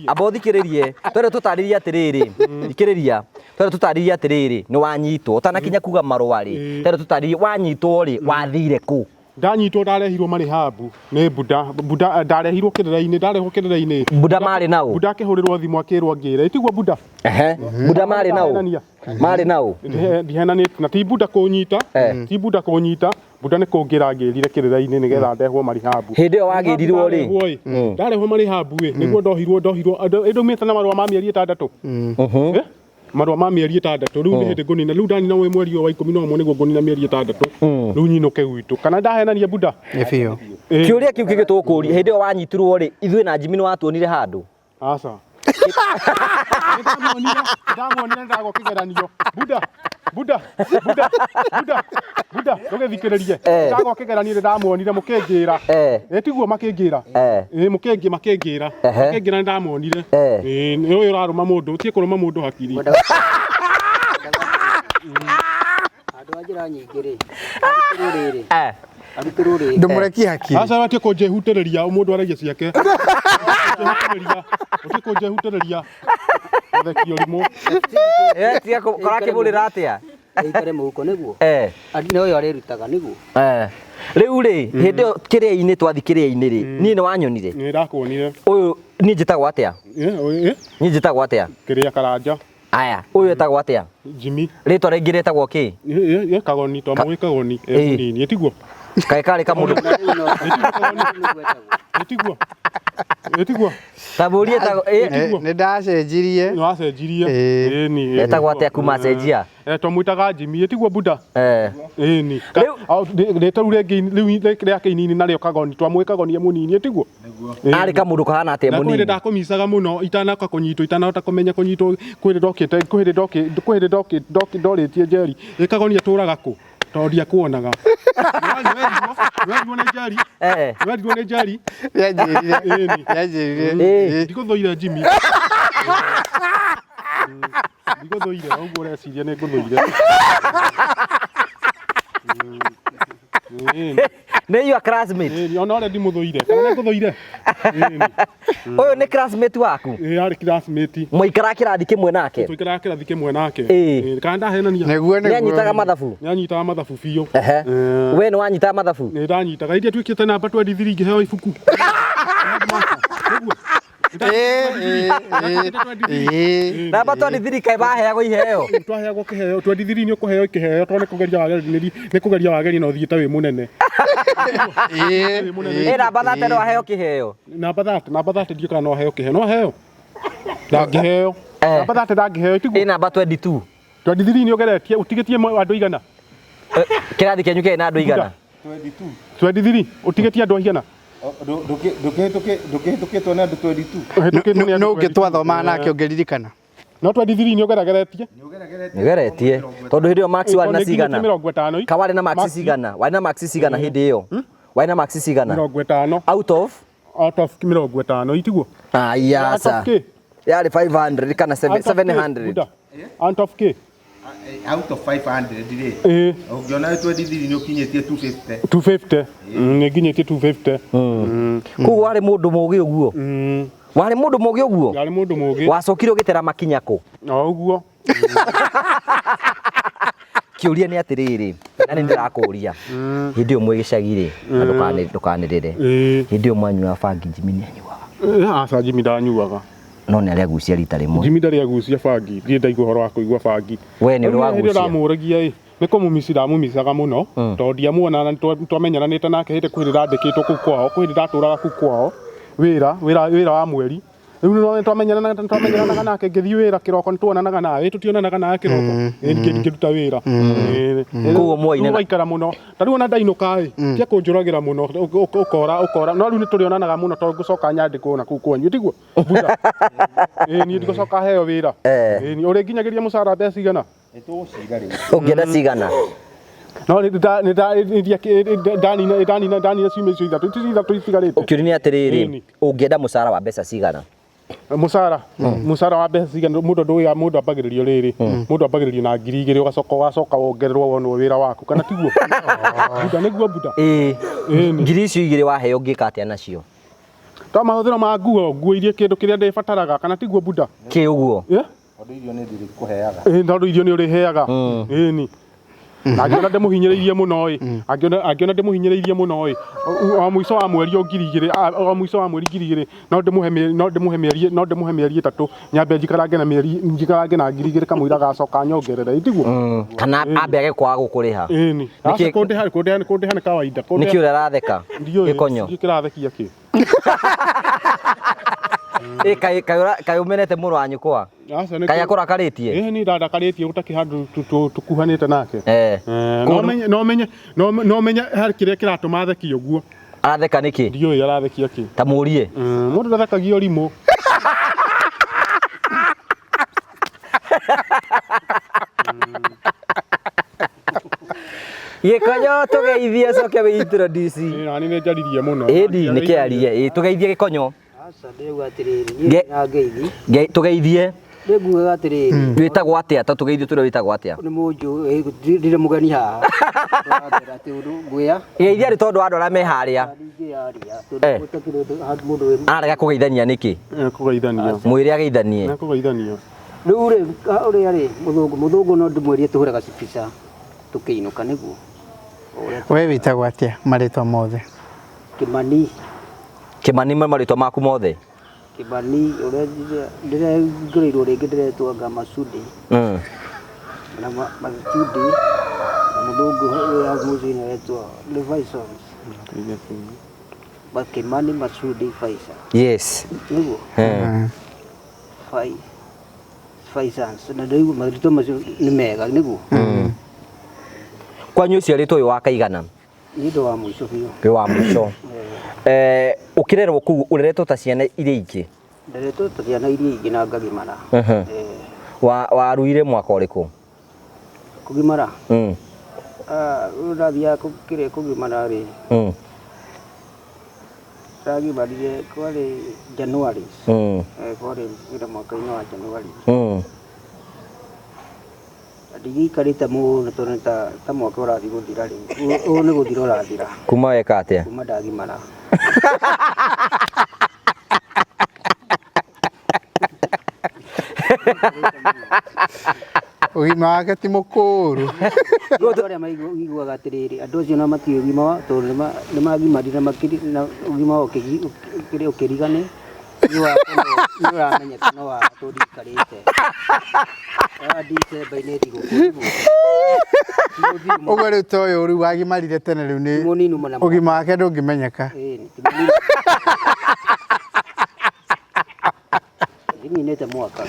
S1: amba ũthikĩrĩrie twende tũtarĩrie atĩrĩrĩ thikĩrĩria twende tũtarĩrie atĩrĩrĩ nĩ wanyitwo ũtanakinya kuga marũa rĩ twende tũtarĩrie wanyitwo rĩ wathire kũ
S2: ndanyitwo ndarehirwo marihabu nĩ Buda ndarehirwo kĩrĩra-inĩ
S1: Buda marĩ naũ
S2: Buda akĩhũrĩrwo thimũ akĩrwo ngĩre tiguo Buda
S1: Buda marĩ naũ
S2: ndihenanĩte na ti Buda kũnyita Buda nĩ kũngĩra ngĩrire kĩrĩra-inĩ nĩgetha ndehwo marihabu
S1: hĩndĩ ĩyo wagĩrirwo rĩ
S2: ndarehwo marihabu nĩguo ndohirwo ĩndũmĩte na marũa ma mĩeri 6 marũa ma mĩeri 6 rĩu nĩ hĩndĩ ngũnina rĩu ndanina mweri wa 11 nĩguo ngũnina mĩeri 6 rĩu nyinũke gwitũ kana ndahenania Buda
S1: kĩũria kĩu gĩgĩtũkũria hĩndĩ ĩyo wanyitirwo rĩ ithuĩ na Jimmy nĩ watuonire handũ
S2: aca ndamuonire ndago kĩgeranio Buda ndũgĩthikĩrĩrie ndago kĩgeranio ndamuonire mũkĩngĩra tiguo makĩngĩra makĩngĩra nĩ ndamuonire ũyũ ũrarũma mũndũ tie kũrũma mũndũ hakiri
S3: andũ a njĩra nyingĩ rĩ
S4: ndũmũrekie hakiri
S2: aca watie kũnjehutĩrĩria mũndũ aragia ciake kũnjehutĩrĩria thekio rimũ
S1: tiga kora kĩbũrĩra atĩa
S3: aikare mũhuko nĩguo nĩ ũyũ arĩrutaga nĩguo
S1: rĩu rĩ hĩndĩ ĩyo kĩrĩa-inĩ twathi kĩrĩa-inĩ rĩ niĩ nĩ wanyonire
S2: nĩ ndakuonire
S1: ũyũ niĩ njĩtagwo atĩa
S2: niĩ
S1: njĩtagwo atĩa
S2: kĩrĩa Karanja
S1: aya ũyũ etagwo atĩa
S2: Jimmy
S1: Rĩtwa rĩngĩ rĩtagwo kĩ?
S2: ye kagoni to mwe kagoni munini etiguo
S1: Kaĩ karĩ kamũndũ.
S2: etiguo
S1: Tabũri etagwo
S4: nĩ ndacenjirie
S2: no acenjirie ni
S1: etagwo atĩa kuma cenjia?
S2: Twamwĩtaga Jimmy etiguo Buda ni
S1: Rĩu-
S2: rĩta rĩu rĩake inini narĩo kagoni twamwĩkagonie mũnini etiguo
S1: Arĩ kamũndũ kahana atĩa
S2: Kwĩrĩ
S1: mũnini?
S2: ndakomicaga mũno itanaka kũnyitwo itanahota kũmenya kũnyitwo kwĩrĩ ndorĩtie njeri ĩkagoni atũraga kũ tondũ ndiakuonaga werirwo nĩ njeri werirwo nĩ njeri
S4: yanjĩrire
S2: ndigũthũire Jimmy ndigũthũire ũguo ũreciria nĩ ngũthũire
S1: Nĩ your classmate.
S2: ona ũrĩa ndimũthũire kana nĩ ngũthũire
S1: Ũyũ nĩ classmate waku?
S2: arĩ classmate
S1: Mũikara kĩrathi kĩmwe nake?
S2: tũikaraga kĩrathi kĩmwe nake kana ndahenania
S4: nĩguo
S1: Nĩ anyitaga mathabu?
S2: nĩ anyitaga mathabu biũ
S1: We nĩ wanyitaga mathabu?
S2: nĩ ndanyitaga iria twĩkĩte namba 23 ngĩheo ibuku
S1: Namba 23 kaĩ baheagwo iheo?
S2: twaheagwo kĩheo 23 nĩ ũkũheo kĩheo tondũ nĩ kũgeria wageri na ũthiĩte wĩ mũnene
S1: Namba 30 no aheo kĩheo?
S2: namba 30 ndiũ kana no aheo kĩheo no aheo ndangĩheo namba 30 ndangĩheo
S1: Ĩ namba 22?
S2: 23 nĩ ũgeretie ũtigĩtie andũ igana
S1: Kĩrathi kĩanyu kĩrĩ na andũ igana?
S2: 23 ũtigĩtie andũ igana
S6: ndũkĩhĩtũkĩtwo nĩ andũ 22
S4: no ũngĩtwathomaga nake ũngĩririkana
S2: no 23 nĩ ũgeregeretie
S1: Nĩgeretie tondũ hĩndĩ ĩyo max warĩ na cigana?
S2: 50
S1: Ka warĩ na max cigana? Warĩ na max cigana hĩndĩ ĩyo? Warĩ na max cigana?
S2: 50
S1: Out of?
S2: out of 50 itiguo
S1: Yasa. Yarĩ 500 kana 700?
S2: out of k
S6: out of 500 rĩ ũngĩona 23 nĩ ũkinyĩtie 250
S2: 250 nĩ nginyĩtie 250
S1: Kuguo warĩ mũndũ mũgĩ ũguo? Warĩ mũndũ mũgĩ ũguo?
S2: yarĩ mũndũ mũgĩ
S1: Wacokire ũgĩtera makinya kũ?
S2: o ũguo
S1: Kĩũria nĩ atĩrĩrĩ, na nĩ ndĩrakũria. Hĩndĩ ĩyo mwĩ gĩcagi rĩ, na ndũkanĩrĩre. Hĩndĩ ĩyo mwanyua bangi Jimmy nĩ anyuaga?
S2: aca Jimmy ndanyuaga
S1: No nĩ arĩa gucia rita rĩmwe.
S2: Jimmy ndarĩ agucia bangi ndiĩ ndaigua ũhoro wa kũigua bangi
S1: We nĩ ũrĩ wagucia?
S2: ndamũragia nĩ kũmũmici ndamumicaga mũno tondũ ndiamuona na twamenyananĩte nake hĩndĩ kwĩrĩ ndandĩkĩtwo kũu kwao kwĩrĩ ndatũraga kũu kwao wĩra wa mweri rĩu nĩ twamenyanaga nake ngĩthiĩ wĩra kĩroko nĩ tuonanaga nawe tũtionanaga nawe kĩroko ngĩruta wĩra
S1: Kuguo mwoine
S2: waikara mũno ta rĩu ona ndainũka tia kũnjũragĩra mũno ũkora no rĩu nĩ tũrĩonanaga mũno tondũ ngũcoka nyandĩkwo na kũu kwanyu tiguo niĩ ndigũcoka heo wĩra ũrĩ nginyagĩria mũcara mbeca cigana
S1: ũngĩenda cigana?
S2: no ndanina ciumia icio ithatũ itigarĩte
S1: Ũkĩũria nĩ atĩrĩrĩ, ũngĩenda mũcara wa mbeca cigana?
S2: mũcara wa mbeca cigana mũndũ ambagĩrĩrio rĩrĩ mũndũ ambagĩrĩrio na 2,000 ũgacoka wongererwo wonwo wĩra waku kana tiguo Buda nĩguo Buda
S1: ngiri icio 2 waheo ũngĩka atĩa nacio?
S2: ta mahũthĩro ma nguo irie kĩndũ kĩrĩa ndĩbataraga kana tiguo Buda
S1: Kĩ ũguo?
S6: tondũ irio nĩ ndĩrĩkũheaga
S2: tondũ irio nĩ ũrĩheaga na angĩona ndĩmũhinyĩrĩirie mũno angĩona ndĩmũhinyĩrĩirie mũno o mũico wa mweri 2,000 no ndĩmũhe mĩeri 3 nyambe njikarange na 2,000 kamũira agacoka nyongerere itiguo
S1: Kana ambe age kwaga gũkũrĩha?
S2: kũndĩha nĩ kawaida
S1: Nĩkĩ ũrĩa aratheka? Gĩkonyo?
S2: kĩrathekia kĩ
S1: Kaĩ ũmenete mũrũ wa nyũkwa? Kaĩ akũrakarĩtie?
S2: nĩ ndandakarĩtie gũtakĩ handũ tũkuhanĩte nake no menye harĩ kĩrĩa kĩratũma athekie ũguo
S1: Aratheka nĩkĩ?
S2: ndiũĩ arathekia kĩ
S1: Ta mũrie.
S2: mũndũ ndathekagio rimũ
S1: Gĩkonyo tũgeithie coke wĩ introduce.
S2: nani nĩ njaririe mũno
S1: Ĩndi nĩkĩarie tũgeithie Gĩkonyo.
S3: Aca ndĩrauga atĩrĩrĩ niĩ na ngeithi
S1: Tũgeithie.
S3: ndĩngugaga atĩrĩrĩ
S1: Wĩtagwo atĩa? Ta tũgeithie tũrĩa wĩtagwo atĩa?
S3: nĩ mũnjũ ndirĩ mũgeni haha atĩ ũndũ ngwĩa
S1: Geithia nĩ tondũ andũ arĩa me harĩa
S3: ndingĩaria tondũ gũtakĩrĩ mũndũ
S1: arega kũgeithania nĩkĩ?
S2: kũgeithania
S1: Mwĩre ageithanie.
S2: kũgeithania
S3: rĩu rĩ ũrĩa rĩ mũthũngũ no ndĩmwerie tũhũre gacibica tũkĩinũka nĩguo
S4: we wĩtagwo atĩa marĩtwa mothe?
S3: Kĩmani
S1: Kĩmani marĩtwa maku mothe?
S3: Kĩmani ũrĩa ndĩreingĩrĩirwo rĩngĩ ndĩretwo anga Masudi na Masudi na mdogo ya muzini wetu Levison Bakimani Masudi Faisal.
S1: Yes.
S3: Niguo. Faisal na ndio marito macio ni mega niguo.
S1: Kwanyu uciarĩtwo ũyũ wa kaigana?
S3: Ni ndo wa mwisho biũ.
S1: Wĩ wa mwisho. Ũkĩrerwo kũu ũreretwo ta ciana iria ingĩ?
S3: Nderetwo ta ciana iria ingĩ na ngagimara.
S1: Waruire mwaka ũrĩkũ?
S3: Kugimara? Ũrathiaga kugimara rĩ. Ndagimarire kwarĩ Januari. Kwarĩ wĩra mwaka-inĩ wa Januari. Ndigikarĩte mũno tondũ ta mwaka ũrathiĩ gũthira rĩ. Ũũ nĩ gũthira ũrathira.
S1: Kuma weka atĩa?
S3: Kuma ndagimara.
S4: Ũgima wake ti mũkũrũ.
S3: Andũ arĩa maiguaga atĩrĩrĩ, andũ acio no matiũĩ ũgima wao tondũ nĩ magimarire na ũgima wao ũkĩrigane. Nĩ ũramenyeka no wa tũrikarĩte. Ndicemba-inĩ thigũkũ.
S4: Ũguo rĩu ta ũyũ rĩu wagimarire tene rĩu nĩ ũgima wake ndũngĩmenyeka.
S3: Ninete mwaka.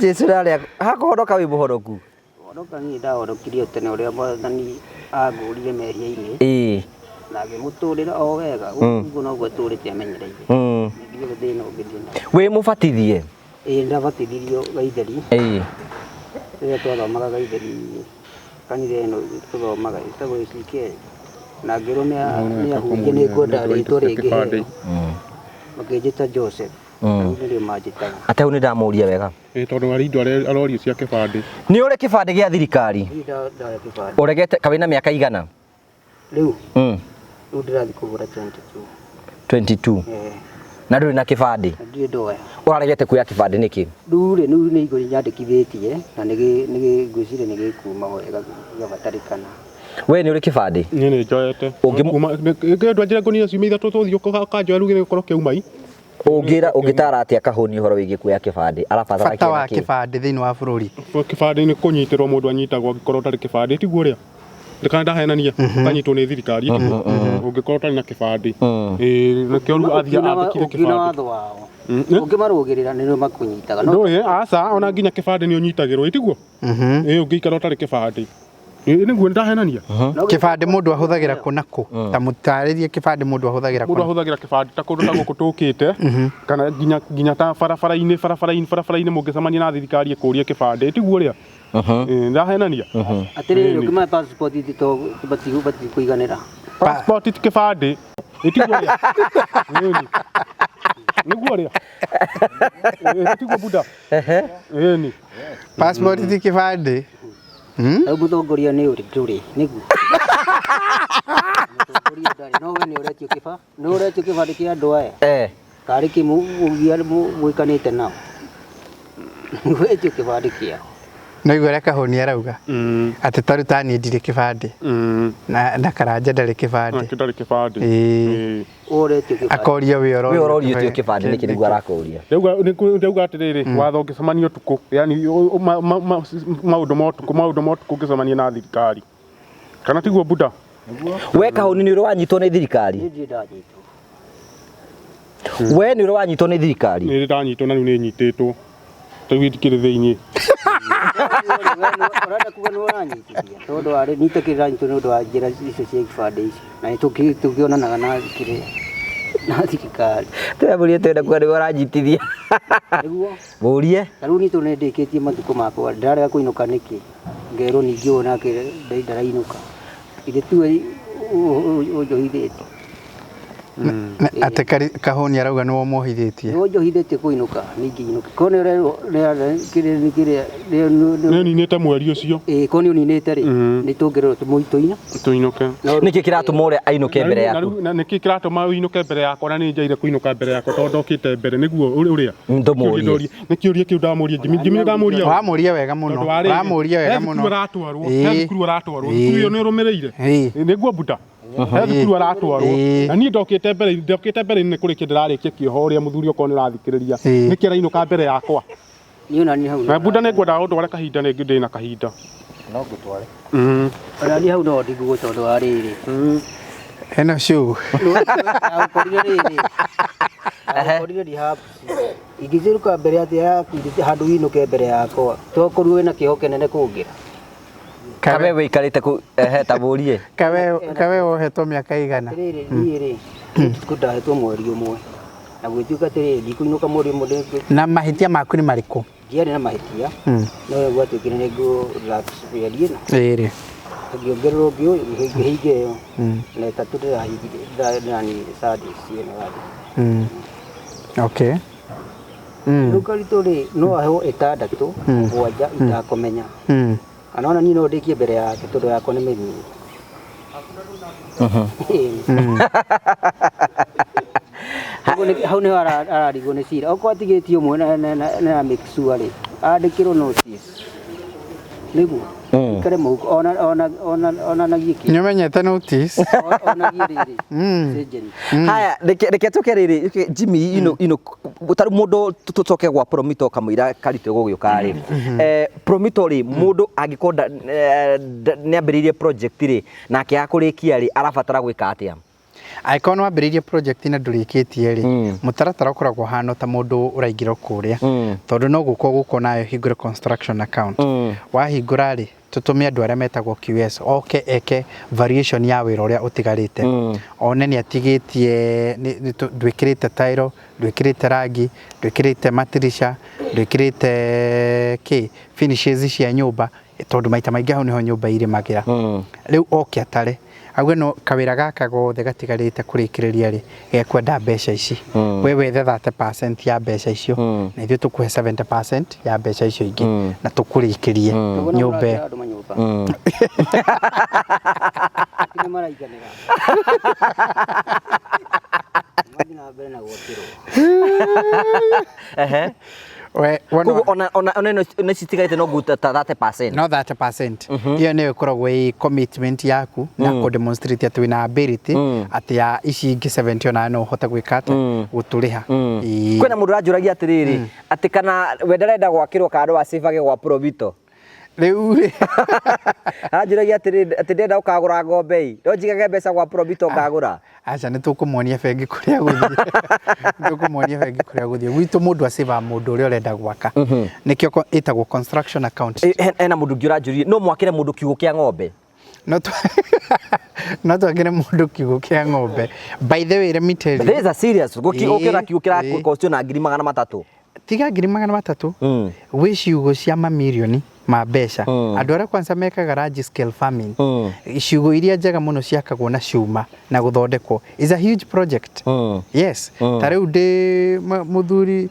S1: Jesu rarĩa hakohonoka wĩ mũhonoku?
S3: Honoka niĩ ndahonokirio tene ũrĩa Mwathani angũrire mehia-inĩ. Na ngĩmũtũrĩra o wega. Ũguo noguo tũrĩte amenyereire. Ndigire thĩna ũngĩthĩna.
S1: Wĩ mũbatithie?
S3: Ndabatithirio Gaitheri. Rĩrĩa twathomaga Gaitheri kanitha ĩno tũthomaga ĩtagwo ACK. Na ngĩrwo nĩ ahunjia nĩ ngwenda rĩtwa rĩngĩ heo. Makĩnjĩta Joseph. Nĩrĩo manjĩtaga.
S1: Ateu nĩ ndamũria wega.
S2: Tondũ ari indo arorio cia kĩbandĩ.
S1: Nĩ ũrĩ kĩbandĩ gĩa thirikari?
S3: Ndarĩ kĩbandĩ.
S1: Ũregete kawĩ na mĩaka igana?
S3: Rĩu ndĩrathiĩ kũgũra
S1: 22. Na ndũrĩ na kĩbandĩ?
S3: Ndirĩ ndoya.
S1: Ũraregete kuoya kĩbandĩ nĩkĩ?
S3: Rĩu nĩ igũrũ nyandĩkithĩtie na ngwĩciria nĩ gĩkuma ho gĩgabatarĩkana.
S1: We nĩ ũrĩ kĩbandĩ?
S2: Niĩ nĩ njoete. Ngĩendwa njĩra ngũnia ciumia ithatũ tũthiĩ ũkanjoya rĩu gĩgũkorwo kĩauma-i.
S1: Ũngĩtara atĩa kahũni ũhoro wĩgiĩ kuoya kĩbandĩ? Arabatara
S4: bata wa kĩbandĩ thĩinĩ wa bũrũri?
S2: Kĩbandĩ nĩ kũnyitĩrwo mũndũ anyitagwo angĩkorwo ũtarĩ kĩbandĩ, tiguo ũrĩa? Ndĩkana ndahenania ũkanyitwo nĩ thirikari ũngĩkorwo ũtarĩ na kĩbandĩ. Nĩkĩo rĩu athiĩ andĩkire kĩbandĩ.
S3: Ũngĩna watho wao. Ũngĩmarũgĩrĩra nĩrĩo makũnyitaga.
S2: Ndũĩ aca ona nginya kĩbandĩ nĩ ũnyitagĩrwo, tiguo? Ũngĩikara ũtarĩ kĩbandĩ. Nĩguo ndahenania.
S4: Kĩbandĩ mũndũ ahũthagĩra kũ na kũ? Ta mũtarĩrie kĩbandĩ mũndũ ahũthagĩra kũ?
S2: Mũndũ ahũthagĩra kĩbandĩ ta kũndũ ta gũkũ tũkĩte kana nginya ta barabara-inĩ mũngĩcemania na thirikari ĩkũrie kĩbandĩ, tiguo ũrĩa? Ndahenania.
S3: Atĩrĩrĩ ũkĩmahe passport tibatiĩ kũiganĩra.
S2: Passport ti kĩbandĩ. Tiguo ũrĩa? Nĩguo ũrĩa? Tiguo Buda? Ĩni.
S4: Passport ti kĩbandĩ.
S3: Rĩu mũtongoria nĩ ndũrĩ nĩguo. Mũtongoria ndarĩ no we nĩ ũretio kĩbandĩ kĩa andũ aya. Karĩ kĩmũgia mwĩkanĩte nao. Nĩwetio kĩbandĩ kĩao.
S4: Naigua ũrĩa Kahũni arauga atĩ tarĩ ta niĩ ndirĩ kĩbandĩ na Karanja ndarĩ kĩbandĩ.
S2: Ndarĩ kĩbandĩ.
S3: Ũretio kĩbandĩ.
S4: Akoria wĩ
S1: ũrorio tio kĩbandĩ nĩkĩ nĩguo arakũria.
S2: Ndauga atĩrĩrĩ watho ũngĩcemania ũtukũ, yani maũndũ ma ũtukũ ũngĩcemania na thirikari, kana tiguo Buda?
S1: We Kahũni nĩ ũrĩ wanyitwo nĩ thirikari?
S3: Nĩ ndanyitwo.
S1: We nĩ ũrĩ wanyitwo nĩ thirikari?
S2: Nĩ ndanyitwo na rĩu nĩ nyitĩtwo. Tũi ndikĩrĩ thĩinĩ.
S3: Ũrenda kuga nĩ ũranyitithia tondũ warĩ nĩtakĩrĩ nyitwo nĩ ũndũ wa njĩra icio cia kĩbandĩ ici na tũkĩonanaga na thirikari.
S1: Tũrabũria twenda kuga nĩ ũranyitithia.
S3: Nĩguo
S1: Mũrie.
S3: Ta rĩu nitũ nĩ ndĩkĩtie matukũ makwa ndarega kũinũka nĩkĩ ngerwo ningĩ ũũ nake ndarainũka ithe tu ũnjohithĩtie.
S4: Atĩ Kahũni arauga nĩwe ũmwohithĩtie.
S3: Nĩwe ũnjohithĩtie kũinũka ningĩ inũke ko nĩ
S2: ninĩte mweri ũcio.
S3: Ko nĩ ũninĩte rĩ nĩ tũngĩrorwo tũmũitũ-inĩ
S2: tũinũke.
S1: Nĩkĩ kĩratũma ũrĩa ainũke mbere yaku?
S2: Na nĩkĩ kĩratũma ũinũke mbere yakwa na nĩ njaire kũinũka mbere yakwa tondũ ndokĩte mbere, nĩguo ũrĩa?
S1: Ndũmũrie.
S2: Nĩ kĩũria kĩu ndamũria Jimmy ndamũria.
S4: Wamũria wega mũno. Wamũria wega mũno.
S2: Thukuru aratwarwo. Thukuru ĩyo nĩ ũrũmĩrĩire. Nĩguo Buda. Thukuru aratwarwo. Na niĩ ndokĩte mbere nĩ kũrĩ kĩndũ ndĩrarĩkia kĩoho ũrĩa mũthuri okorwo nĩ ũrathikĩrĩria. Nĩkĩ arainũka mbere yakwa?
S3: Niĩ ona niĩ hau.
S2: Na bunda nĩ ngwenda gũtwara kahinda nĩ ndĩna kahinda.
S1: No ngũtware.
S3: Ona niĩ hau no ndigwo tondũ wa rĩrĩ.
S4: Eno show.
S3: Ũkorire rĩrĩ. Ũkorire rehab. Ingĩciruka mbere atĩ yakindĩte handũ winũke mbere yakwa. Tokorwo wĩna kĩho kĩnene kũngĩra.
S1: Kabe wĩikarĩte ku tabũrie.
S4: Kabe wohetwo mĩaka igana.
S3: Rĩrĩ niĩ rĩ. Ndahetwo mweri ũmwe. Na gwĩtuĩka atĩrĩrĩ ndikũinũka mweri ũmwe.
S4: Na mahĩtia maku nĩ marĩkũ?
S3: Ndiarĩ na mahĩtia. No gwatuĩkire nĩ relax wĩarie na.
S4: Ĩrĩ.
S3: Ngĩongererwo ngĩhinga ĩyo. Na ĩtatũ ndĩrahingire nani sadi ciene wathi.
S4: Okay.
S3: Rĩu karitũ rĩ no aheo 6 7 itakũmenya. Kana ona niĩ no ndĩkie mbere yake tondũ yakwa nĩ mĩnini. Hau nĩ ararigwo nĩ cira. Okorwo atigĩtie ũmwe na make sure rĩ andĩkĩrwo notice. Nĩguo. Ikare mũhuko ona nagie kĩ.
S4: Nĩũmenyete notice?
S3: Ona gĩrĩrĩ. Surgeon.
S1: Haya reke tũke rĩrĩ Jimmy tarĩ mũndũ tũcoke gwa Promito kamũira karitũ gũgĩũka rĩ. Promito rĩ mũndũ angĩkorwo nĩambĩrĩirie project rĩ nake akũrĩkia rĩ arabatara gwĩka atĩa?
S4: Angĩkorwo wambĩrĩirie project na ndũrĩkĩtie rĩ mũtaratara ũkoragwo hana ta mũndũ ũraingĩra kũrĩa tondũ no gũkwo nayo hingũre construction account. Wahingũra rĩ tũtũme andũ arĩa metagwo QS oke eke variation ya wĩra ũrĩa ũtigarĩte. One nĩ atigĩtie ndwĩkĩrĩte tile, ndwĩkĩrĩte rangi, ndwĩkĩrĩte matirisha, ndwĩkĩrĩte finishes cia nyũmba tondũ maita maingĩ hau niho nyũmba irĩmagĩra. Rĩu oke atare auge no kawĩra gaka gothe gatigarĩte kũrĩkĩrĩria rĩ gekwenda mbeca ici. We wethe 30% ya mbeca icio na ithuĩ tũkũhe 70% ya mbeca icio ingĩ na tũkũrĩkĩrie nyũmba.
S3: Nĩ maraiganĩra. Magina mbere na gwakĩrwo.
S1: Ona nĩ citigarĩte no guta 30%.
S4: No 30%. Iyo nĩyo ĩkoragwo ĩ commitment yaku na kũdemonstrate atĩ wĩna ability atĩ ici ingĩ 70 ona no ũhote gwĩka atĩ gũtũrĩha.
S1: Kwĩna mũndũ ũranjũragia atĩrĩrĩ atĩ kana we ndarenda gwakĩrwo kando wa save gwa Promito.
S4: Rĩu
S1: anjũragia atĩ ndenda ũkagũra ngombe no njigage mbeca gwa Promito ngagũra.
S4: Aca nĩ tũkũmuonia bengi kũrĩa gũthiĩ. Tũkũmuonia bengi kũrĩa gũthiĩ. Gwitũ mũndũ acĩba mũndũ ũrĩa ũrenda gwaka. Nĩkĩo ĩtagwo construction account.
S1: Ena mũndũ ũngĩ ũranjũria no mwakĩre mũndũ kiugũ kĩa ng'ombe.
S4: No twakĩre mũndũ kiugũ kĩa ng'ombe. By the way, let me tell you.
S1: This is a serious. Gũkĩra kiugũ kĩra cost na 300,000.
S4: Tiga 300,000. Gwĩ ciugũ cia mamirioni ma mbeca. Andũ arĩa kwanza mekaga large scale farming. Ciugũ iria njega mũno ciakagwo na cuma na gũthondekwo. Is a huge project. Yes. Ta rĩu ndĩ mũthuri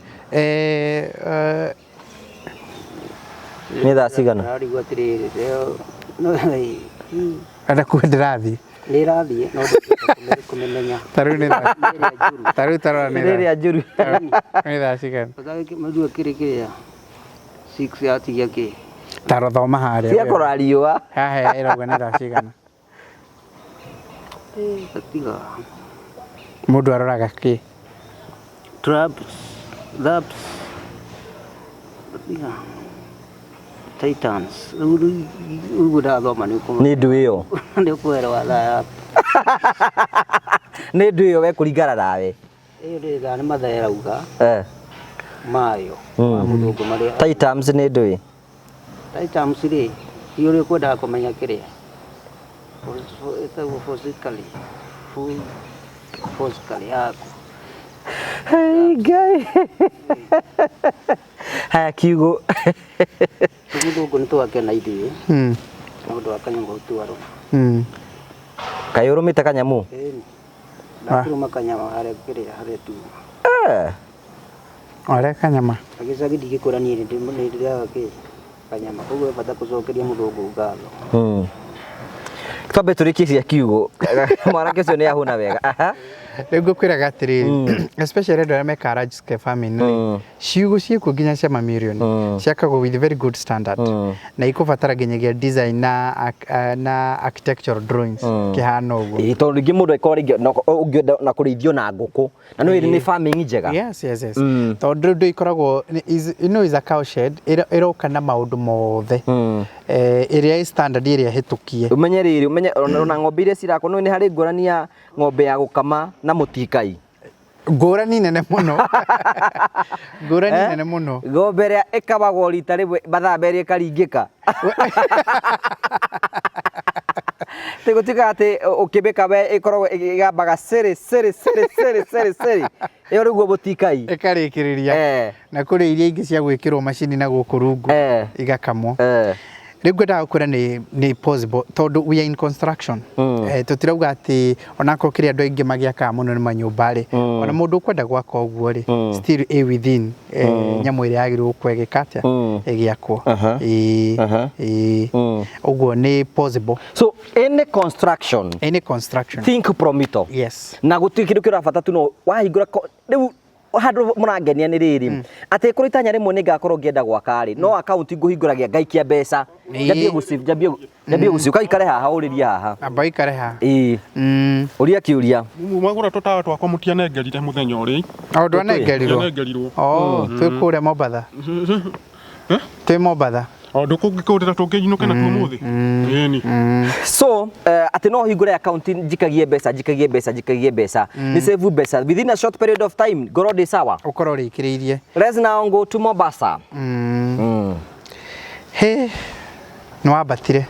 S1: nĩ thaa cigana?
S3: Ararigwo atĩrĩrĩ no
S4: Ada ndĩrathiĩ.
S3: Nĩ rathiĩ no ndũkũmenya.
S4: Ta rĩu nĩ ta rĩu tarora nĩ
S1: rĩrĩa njũru.
S4: Nĩ thaa cigana?
S3: Mũndũ akĩrĩkĩrĩa 6 yatigia kĩ?
S4: Taro thoma harĩa.
S1: Cia kũra riũa.
S4: Haha ĩrauga nĩ thaa cigana?
S3: Tatiga.
S4: Mũndũ aroraga kĩ?
S3: Traps. Tatiga. Titans. Ugu ndathoma nĩ ũkũmenya.
S1: Nĩ ndũ ĩyo.
S3: Nĩ ũkwĩrwo thaa.
S1: Nĩ ndũ ĩyo we kũringana nawe.
S3: Ĩyo nĩ thaa nĩ mathaa rauga. Mayo. Mũthũngũ marĩa.
S1: Titans nĩ ndũ ĩ.
S3: Titans rĩ, iyo nĩ kwendaga kũmenya kĩrĩa. Ĩtagwo physically yaku.
S1: Hey Ngai. Haya kiugũ.
S3: Mũthũngũ nĩ twakena ithuĩ. Mũndũ wa kanyamũ ũtwaro.
S1: Kaĩ ũrũmĩte kanyamũ?
S3: Ndakĩrũma kanyamũ harĩa tu.
S4: Ore kanyama.
S3: Agĩcagi ndigĩkũra niĩ nĩ ndĩraga kĩ kanyama. Koguo bata gũcokeria mũthũngũ ngatho.
S1: Twambe tũrĩkie cia kiugũ. Mwanake ũcio nĩ ahũna wega.
S4: Ngũkwĩraga atĩrĩrĩ, especially andũ arĩa meka large scale farming ciugũ ciĩkuo nginya cia mamirioni ciakagwo with very good standard na ikũbatara nginyagia design na architectural drawings kĩhana ũguo.
S1: Tondũ rĩngĩ mũndũ ũngĩenda na kũrĩithio na ngũkũ na no nĩ farming njega.
S4: Yes. Tondũ ndũ ikoragwo is a cow shed ĩroka na maũndũ mothe ĩrĩa ĩ standard ĩrĩa hĩtũkie.
S1: Umenye rĩrĩ umenye ona ng'ombe iria cirakwo no nĩ harĩ ngũrani ya ng'ombe ya gũkama na mũtikai.
S4: Ngũrani nene mũno. Ngũrani nene mũno.
S1: Ng'ombe ĩrĩa ĩkamagwo rita rĩmwe mathaa merĩ ĩkaringĩka. Tigutuka ati ukibika we ikoragwo igambaga siri iyo riguo mũtikai
S4: ikarĩkĩrĩria na kũrĩ iria ingĩ cia gwĩkĩrwo macini na gũkũ rungu igakamwo. Rĩu ngwenda gũkwĩra nĩ possible tondũ we are in construction. Tũtirauga atĩ onako kĩrĩa andũ aingĩ magĩakaga mũno nĩ manyũmba-rĩ, ona mũndũ ũkwenda gwaka ũguo-rĩ still a within nyamũ ĩrĩa yagĩrĩirwo gwĩka atĩa ĩgĩakwo. Ũguo nĩ possible.
S1: So any construction think Promito.
S4: Yes.
S1: Na gũtirĩ kĩndũ kĩrabata tu no wahingũra rĩu handũ mũrangenia nĩ rĩrĩ atĩ kũrĩ itanya rĩmwe nĩ ngakorwo ngĩenda gwaka-rĩ no account ngũhingũragia ngaikia mbeca njambie gũciu kaikare haha ũrĩrie haha
S4: amba ikare haha
S1: ũria kĩũria
S2: mwagũra tũtawa twakwa mũtianengerire mũthenya ũrĩ
S4: ndwanengerirwo twĩ kũrĩa Mombatha twĩ Mombatha
S2: ndũkũngĩkũrĩra tũngĩinũke natuo mũthĩ.
S1: So atĩ no hingũre account njikagie mbeca nĩ save mbeca within a short period of time ngoro ndĩ sawa
S4: ũkorwo rĩkĩrĩirie.
S1: Let's now go to Mombasa.
S4: Nĩ wambatire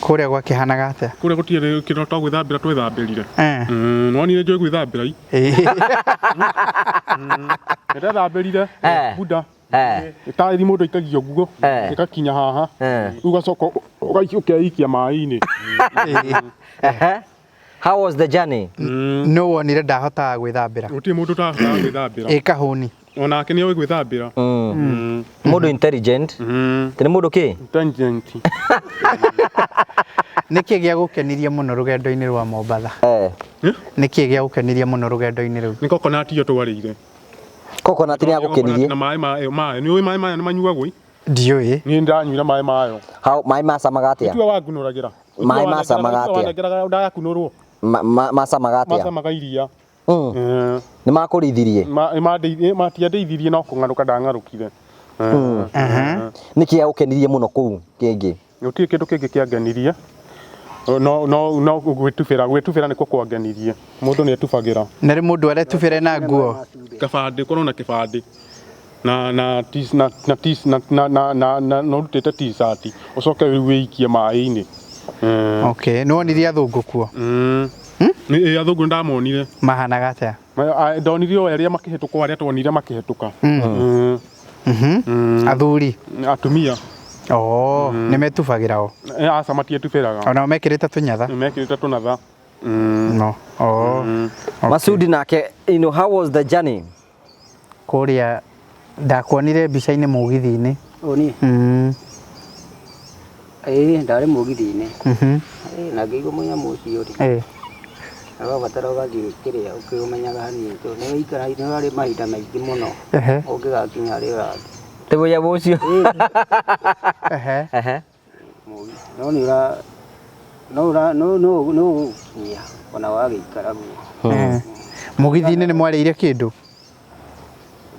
S4: kũrĩa gwakĩhanaga atĩa?
S2: Kũrĩa gũtirĩ kĩndũ twa gwĩthambĩra twĩthambĩrire. Nĩwonire njũĩ gwĩthambĩra i? Ndĩrethambĩrire Buddha. Ĩtarĩ mũndũ aikagia ũguo ĩgakinya haha ũgacoka ũgaikia maĩ-inĩ.
S1: How was the journey?
S4: No wonire ndahotaga gwĩthambĩra.
S2: Gũtirĩ mũndũ ũtahotaga gwĩthambĩra.
S4: Kahũni.
S2: Onake nĩoĩ gwĩthambĩra.
S1: Mũndũ intelligent. Tene mũndũ kĩ?
S2: Intelligent.
S4: Nĩkĩ gĩa gũkenirie mũno rũgendo-inĩ rwa Mombatha? Nĩkĩ gĩa gũkenirie mũno rũgendo-inĩ rũu?
S2: Nĩ coconut iyo twarĩire.
S1: Coconut nĩ yagũkenirie.
S2: Na maĩ nĩũĩ maĩ maya nĩ manyuagwo?
S4: Ndiũĩ.
S2: Niĩ ndanyuire maĩ mayo.
S1: Maĩ macamaga atĩa?
S2: Tiwe wangunũragĩra.
S1: Maĩ macamaga atĩa?
S2: Ndayakunũrwo.
S1: Macamaga atĩa?
S2: Macamaga iria.
S1: Nĩ makũrĩithirie?
S2: Matiandeithirie no kũng'arũka ndang'arũkire.
S1: Nĩkĩ yagũkenirie mũno kũu kĩngĩ?
S2: Gũtirĩ kĩndũ kĩngĩ kĩangenirie. No gwĩtubĩra nĩkuo kwangenirie. Mũndũ nĩ etubagĩra.
S4: Na rĩ mũndũ aretubĩra na nguo?
S2: Kabandĩ korwo na kĩbandĩ. Na ũrutĩte t-shirt ũcoke wĩikie maĩ-inĩ.
S4: Okay, nĩwonirie athũngũ kuo?
S2: Athũngũ ndamonire.
S4: Mahanaga atĩa?
S2: Ndonire o arĩa makĩhĩtũka arĩa twonire makĩhĩtũka.
S4: Athuri?
S2: Atumia.
S4: Nĩ metubagĩra o?
S2: Aca matietubĩraga.
S4: Ona mekĩrĩte tũnyatha?
S2: Mekĩrĩte tũnatha.
S1: Masudi nake, how was the journey?
S4: Kũrĩa ndakuonire mbica-inĩ mũgithi-inĩ.
S3: Ndarĩ mũgithi-inĩ na ngĩigua mũnyamũ ũcio rĩ agabatara ũgathiĩ kĩrĩa ũkĩũmenyaga hanini tondũ nĩ ũikara nĩ warĩ mahinda maingĩ mũno ũngĩgakinya harĩa ũrathiĩ.
S1: Tĩ mũnyamũ ũcio?
S3: no ũgũkinyia ona wagĩikara guo.
S4: Mũgithi-inĩ nĩ mwarĩire kĩndũ?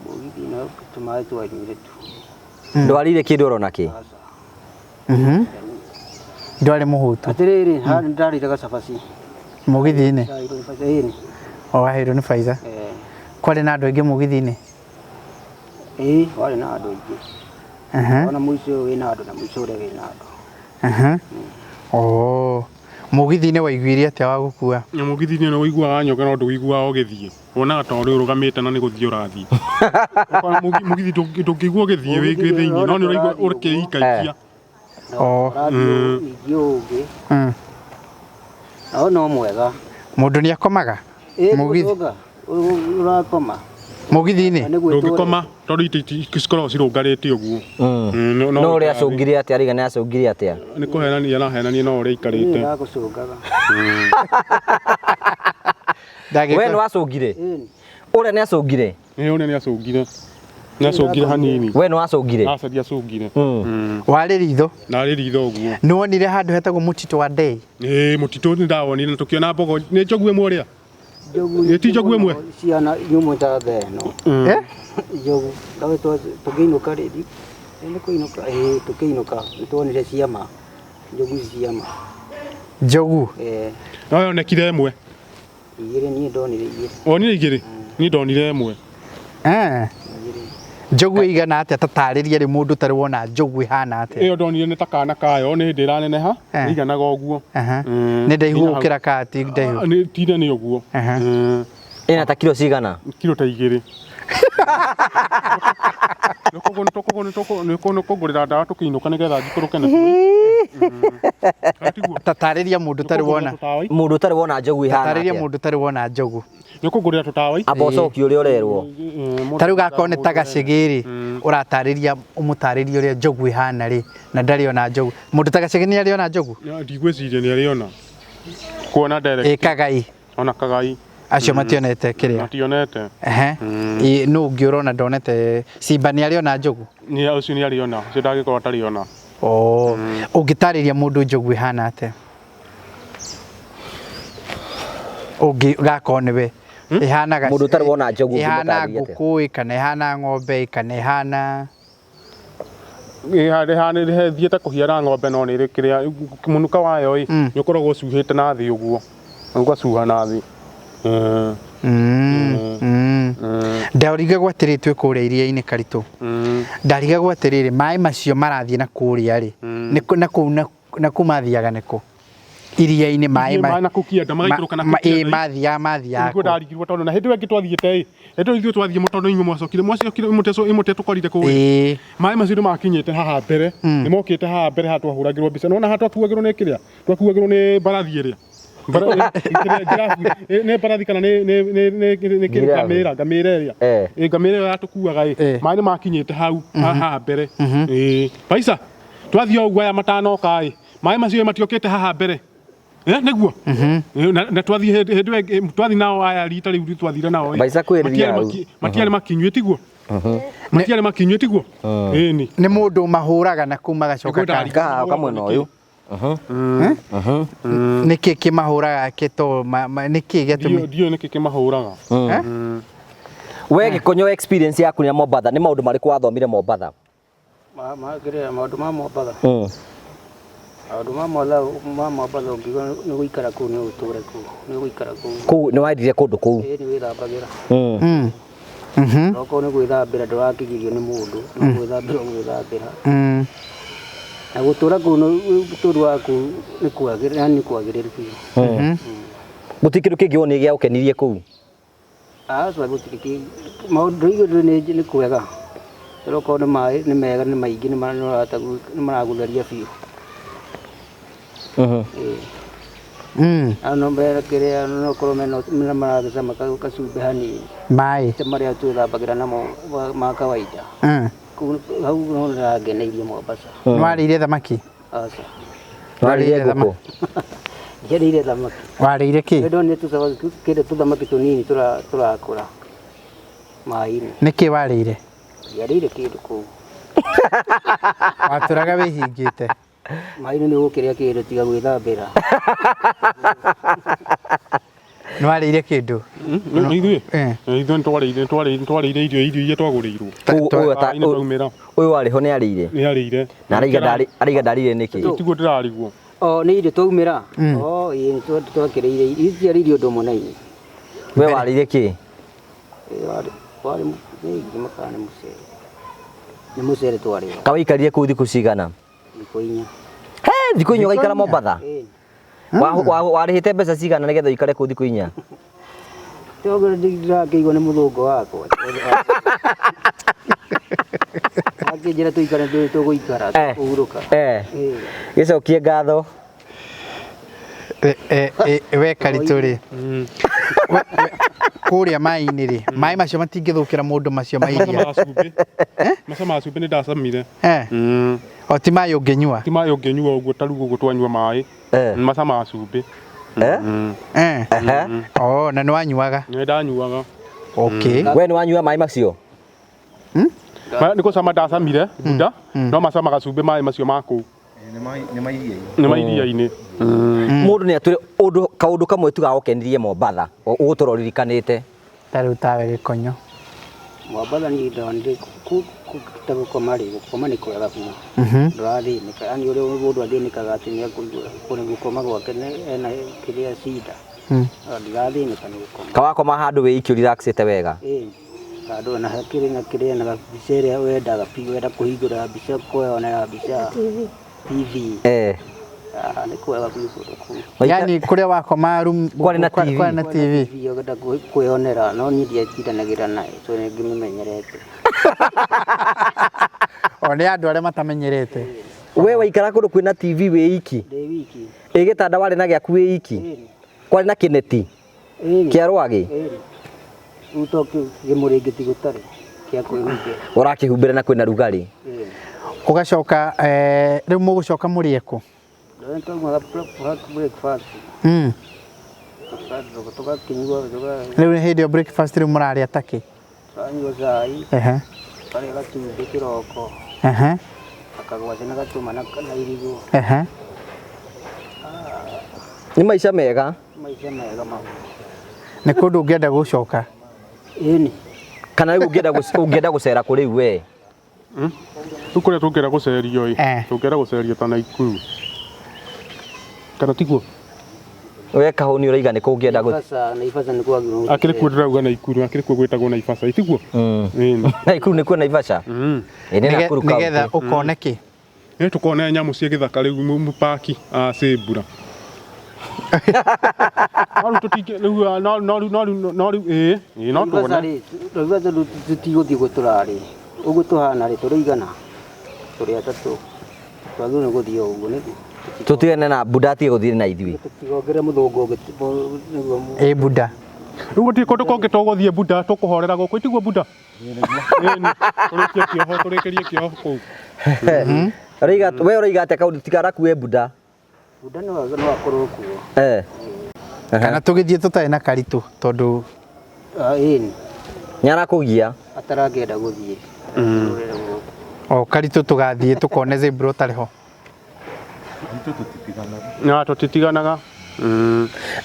S3: Mũgithi-inĩ tũmaĩ twanyuire tu.
S1: Ndwarire kĩndũ oro nakĩ?
S4: Ndwarĩ mũhutu?
S3: Atĩrĩrĩ ndarĩire gacabaci
S4: mũgithi-inĩ. Waheirwo nĩ Faiza? Kwarĩ na andũ aingĩ mũgithi-inĩ?
S3: Warĩ na andũ aingĩ. Ona mũico ũyũ wĩna andũ na mũico ũrĩa wĩna andũ.
S4: Mũgithi-inĩ waiguire atĩa wa gũkua?
S2: Mũgithi-inĩ nĩ ũiguaga nyoka no ndũiguaga ũgĩthiĩ. Wonaga ta ũrĩa ũrũgamĩte na nĩ gũthiĩ ũrathiĩ. Mũgithi ndũngĩigua ũgĩthiĩ wĩ thĩinĩ no nĩ ũraigua ũkĩikaikia.
S3: No mwega.
S4: Mũndũ nĩ akomaga? Mũgithi?
S3: Ũrakoma.
S4: Mũgithi-inĩ?
S2: Ndũngĩkoma tondũ itĩ cikoragwo cirũngarĩte ũguo.
S1: No ũrĩa acũngire atĩa Reagan acũngire atĩa?
S2: Nĩ kũhenania arahenania no ũrĩa aikarĩte.
S1: we nĩ wacũngire ũrĩa nĩ acũngire
S2: ũrĩa nĩ acũngire nĩ acũngire hanini
S1: we nĩ wacũngire
S2: aca ndiacũngire
S4: warĩ ritho
S2: narĩ ritho ũguo
S4: nĩ wonire handũ hetagwo mũtitũ wa Ndei
S2: mũtitũ nĩ ndawonire na tũkĩona mbogo nĩ njogu ĩmwe ũrĩa ti njogu ĩmwe
S3: ciana nyumũ ta theno njogu kawe tũkĩinũka rĩthi nĩ kũinũka tũkĩinũka nĩ tuonire ciama njogu ciama
S4: njogu
S2: no yonekire ĩmwe
S3: igĩrĩ niĩ ndonire igĩrĩ
S2: onire igĩrĩ niĩ ndonire ĩmwe
S4: njogu ĩigana atĩa tatarĩria rĩ mũndũ tarĩ wona njogu ĩhana atĩa
S2: ĩyo ndonire nĩ ta kana kayo nĩ hĩndĩ ĩraneneha ĩiganaga ũguo
S4: nĩ ndaihu gũkĩra kati ndaihu
S2: tinde nĩ ũguo
S1: ĩna ta kilo cigana
S2: kilo ta 2 nĩ kũgũrĩra ndawa tũkĩinũka nĩgetha njikũrũke nacio
S4: tatarĩria mũndũ tarĩ wona
S1: njogu ihana
S4: tatarĩria mũndũ tarĩ wona njogu
S2: nĩ kũgũrĩra tũtawa
S1: amba ũcokie ũrĩa ũrerwo
S4: tarĩu gakorwo nĩ ta gacĩgĩ rĩ ũratarĩria ũmũtarĩria ũrĩa njogu ĩhana rĩ na ndarĩ ona njogu mũndũ ta gacĩgĩ nĩ arĩ ona njogu
S2: ndigwĩciria nĩ arĩ ona kuona direct
S4: kagai
S2: ona kagai
S4: acio mationete kĩrĩa
S2: mationete
S4: nũ ũngĩ ũrona ndonete Simba nĩ arĩ ona njogu
S2: nĩ ũcio nĩ arĩ ona ũcio ndagĩkorwo atarĩ ona
S4: ũngĩtarĩria mũndũ njogu ĩhana atĩa ũngĩgakorwo nĩwe ĩhanaga
S1: mũndũ ũtarĩ wona njogu
S4: ĩhana ngũkũ kana ĩhana ng'ombe kana ĩhana
S2: thiĩte kũhiara ng'ombe no nĩ kĩrĩa mũnuka wayo nĩ ũkoragwo ũcuhĩte na thĩ ũguo ũgacuha na thĩ ndarigagwo atĩrĩ twĩ kũrĩa iria-inĩ Karitũ ndarigagwo atĩrĩrĩ maĩ macio marathiĩ na kũrĩa rĩ na kũ mathiaga nĩkũ iria-inĩ maĩ na kũkienda magaikũrũka na kũkienda
S4: mathiaga
S2: nĩguo ndarigirwo tondũ na hĩndĩ ĩyo ĩngĩ twathiĩte hĩndĩ ĩyo twathiĩ mũtondo inyuĩ mwacokire imũte tũkorire kũrĩa maĩ macio nĩ makinyĩte haha mbere nĩ mokĩte haha mbere haha twahũragĩrwo mbica nona haha twakuagĩrwo nĩ kĩrĩa twakuagĩrwo nĩ mbarathi ĩrĩa nĩ mbarathi kana nĩ ngamĩra ĩrĩa yatũkuaga maĩ nĩ makinyĩte hau haha mbere Paica twathiĩ o ũguo aya matanoka maĩ macio matiokĩte haha mbere nĩguo na twathiĩ hĩndĩ twathi nao aya rita rĩu twathire nao matiarĩ makinyue tiguo matiarĩ makinyue tiguo ĩni
S4: nĩ mũndũ mahũraga na kuma gacoka
S1: kamwe na ũyũ
S4: nĩkĩ kĩmahũraga nĩkĩ gĩtũmi
S2: ndiũ nĩkĩ kĩmahũraga
S1: we Gĩkonyo experience yaku ya Mombatha nĩ maũndũ marĩkũ wathomire Mombatha
S3: maũndũ ma Mombatha maũndũ ma Mombatha ũngĩuga nĩ gũikara kũu nĩ ũtũũre kũu nĩ gũikara
S1: kũu nĩ wathire kũndũ kũu
S3: nĩ wĩthambagĩra okorwo nĩ gwĩthambĩra ndũrakĩgirio nĩ mũndũ no gwĩthambĩra gwĩthambĩra na gũtũũra kũu ũtũũro waku nĩ kwagĩrĩru biũ
S1: gũtirĩ kĩndũ kĩngĩ wonire gĩa gũkenirie kũu
S3: aca gũtirĩ maũndũ igũrũ nĩ kwega okorwo nĩ maĩ nĩ mega nĩ maingĩ nĩ maragũtheria biũ ano mbere kĩrĩa no korwo mena maragĩcama gacumbĩ hanini
S4: maĩ
S3: marĩa twĩthambagĩra namo ma kawaida hau no nĩrangeneirie Mombasa
S4: warĩire thamaki
S3: aca
S1: warĩire ngũkũ
S3: njarĩire thamaki
S4: warĩire kĩ
S3: ndonire tũthamaki tũnini tũrakũra maĩ-inĩ
S4: nĩkĩ warĩire
S3: njarĩire kĩndũ kũu
S4: watũraga wĩhingĩte
S3: maĩ-inĩ nĩ ũgũkĩrĩa kĩndũ tiga gwĩthambĩra
S4: nĩ warĩire kĩndũ
S2: ithuĩ nĩtwarĩire irio iria twagũrĩirwo
S1: ũyũ warĩho nĩ arĩire na araiga ndarĩire nĩkĩ
S2: tiguo ndĩrarigwo
S3: nĩ irio twaumĩra nĩ twakĩrĩire irio ciarĩirio ũndũ ũmwe na inyuĩ
S1: we warĩire kĩ
S3: warĩ ngimakana nĩ mũcere nĩ mũcere twarĩra
S1: kawaikarire kũu thikũ cigana
S3: thikũ 4
S1: thikũ 4 ũgaikara Mombatha warĩhĩte mbeca cigana nĩgetha ũikare kũu thikũ 4
S3: togora ndirakĩigwo nĩ mũthũngũ wakwa akĩnjĩra tũikare tũgũikara tũhurũka
S1: gĩcokie ngatho
S4: we Karitũ rĩ kũrĩa maĩ-inĩ rĩ maĩ macio matingĩthũkĩra mũndũ macio ma iria
S2: macio ma cumbĩ nĩ ndacamire
S4: o ti maĩ ũngĩnyua
S2: ti maĩ ũngĩnyua ũguo ta rĩu ũguo twanyua maĩ maca ma cumbĩ
S4: Oh, na nwanyuaga.
S2: Nĩ ndanyuaga.
S4: Okay.
S1: We nĩ wanyua maĩ macio?
S2: Nĩ gũcama ndacamire bunda no macamaga cumbĩ maĩ macio ma kũu.
S6: Nĩ mairia.
S2: Nĩ mairia-inĩ.
S1: Mũndũ nĩ atwĩre kaũndũ kamwe tu gagũkenirie Mombatha ũgũtũra ũririkanĩte.
S4: Tarĩu tawe Gĩkonyo.
S3: Mombatha nĩ ndonire gũkoma nĩ kwega biũ. Ndũrathĩnĩka, yani ũrĩa mũndũ athĩnĩkaga atĩ nĩ gũkoma gwake ena kĩrĩa cida. Ndirathĩnĩka nĩ gũkoma.
S1: Kawakoma handũ wĩ iki relaxĩte wega.
S3: Handũ na hakĩrĩ na kĩrĩa na gabica ĩrĩa wendaga biũ, wenda kũhingũra mbica kwĩyonera mbica TV. Nĩ kwega biũ kũndũ kũu.
S4: Yani kũrĩa wakoma room
S1: kwarĩ na TV.
S3: Wenda kwĩyonera no niĩ ndiatindanagĩra nayo so nĩ ngĩmĩmenyerete.
S4: Nĩ andũ arĩa matamenyerete.
S1: We waikara kũndũ kwĩna TV wĩ iki?
S3: Ndĩ wiki.
S1: Gĩtanda warĩ na gĩaku wĩ iki? Kwarĩ na kĩneti kĩa rwagĩ?
S3: Uto kĩmũrĩngĩti gũtarĩ kĩa kwĩhumbĩra.
S1: Ũrakĩhumbĩra na kwĩna rugarĩ?
S4: Ũgacoka rĩu mũgũcoka mũrĩe kũ?
S3: Twauma breakfast.
S4: Rĩu hĩndĩ ĩyo breakfast rĩu mũrarĩa takĩ?
S3: Twanyua cai. Karĩa gatumbĩ kĩroko. Akagwacĩ na gatũma na irigũ.
S1: Nĩ maica mega?
S3: Maica mega mau.
S4: Nĩ kũndũ ũngĩenda gũcoka?
S3: Ĩni.
S1: Kana rĩu ũngĩenda gũcera kũ rĩu we?
S2: Rĩu kũrĩa tũngĩenda gũcerio tũngĩenda gũcerio ta Naikuru. Kana tiguo?
S1: We Kahũni ũraiga nĩ kũ ũngĩenda
S3: Naivasha nĩ kwagĩrĩirwo.
S2: Akĩrĩ kuo ndĩrauga Naikuru, akĩrĩ kuo gwĩtagwo Naivasha, tiguo?
S1: Naikuru nĩkuo Naivasha?
S4: Nĩgetha ũkone kĩ?
S2: Tũkone nyamũ cia gĩthaka rĩu paki Sĩmbura. No tuone.
S3: Naivasha tũtigũthiĩ gũtũrarĩ. Ũguo tũhana rĩ tũrĩigana. Tũrĩ atatũ. Twagĩrĩirwo nĩ gũthiĩ ũguo nĩ.
S1: Tutigane na Buddha atige gũthiĩ na ithuĩ.
S3: Tũtigongere mũthũngũ nĩguo.
S4: Buddha.
S2: Rĩu gũtirĩ kũndũ kũngĩ tũgũthiĩ Buddha tũkũhorera gũkũ, tiguo Buddha? Tũrĩkĩrie kĩoho kũu.
S1: We ũraiga atĩa kaũndũ tigarakue Buddha?
S3: Buddha no akorwo kuo.
S4: Kana tũgĩthiĩ tũtarĩ na karitũ tondũ
S1: nĩarakũgia
S3: atarangĩenda gũthiĩ.
S4: Karitũ tũgathiĩ tũkone Zebra ũtarĩ ho.
S2: Tũtitiganaga.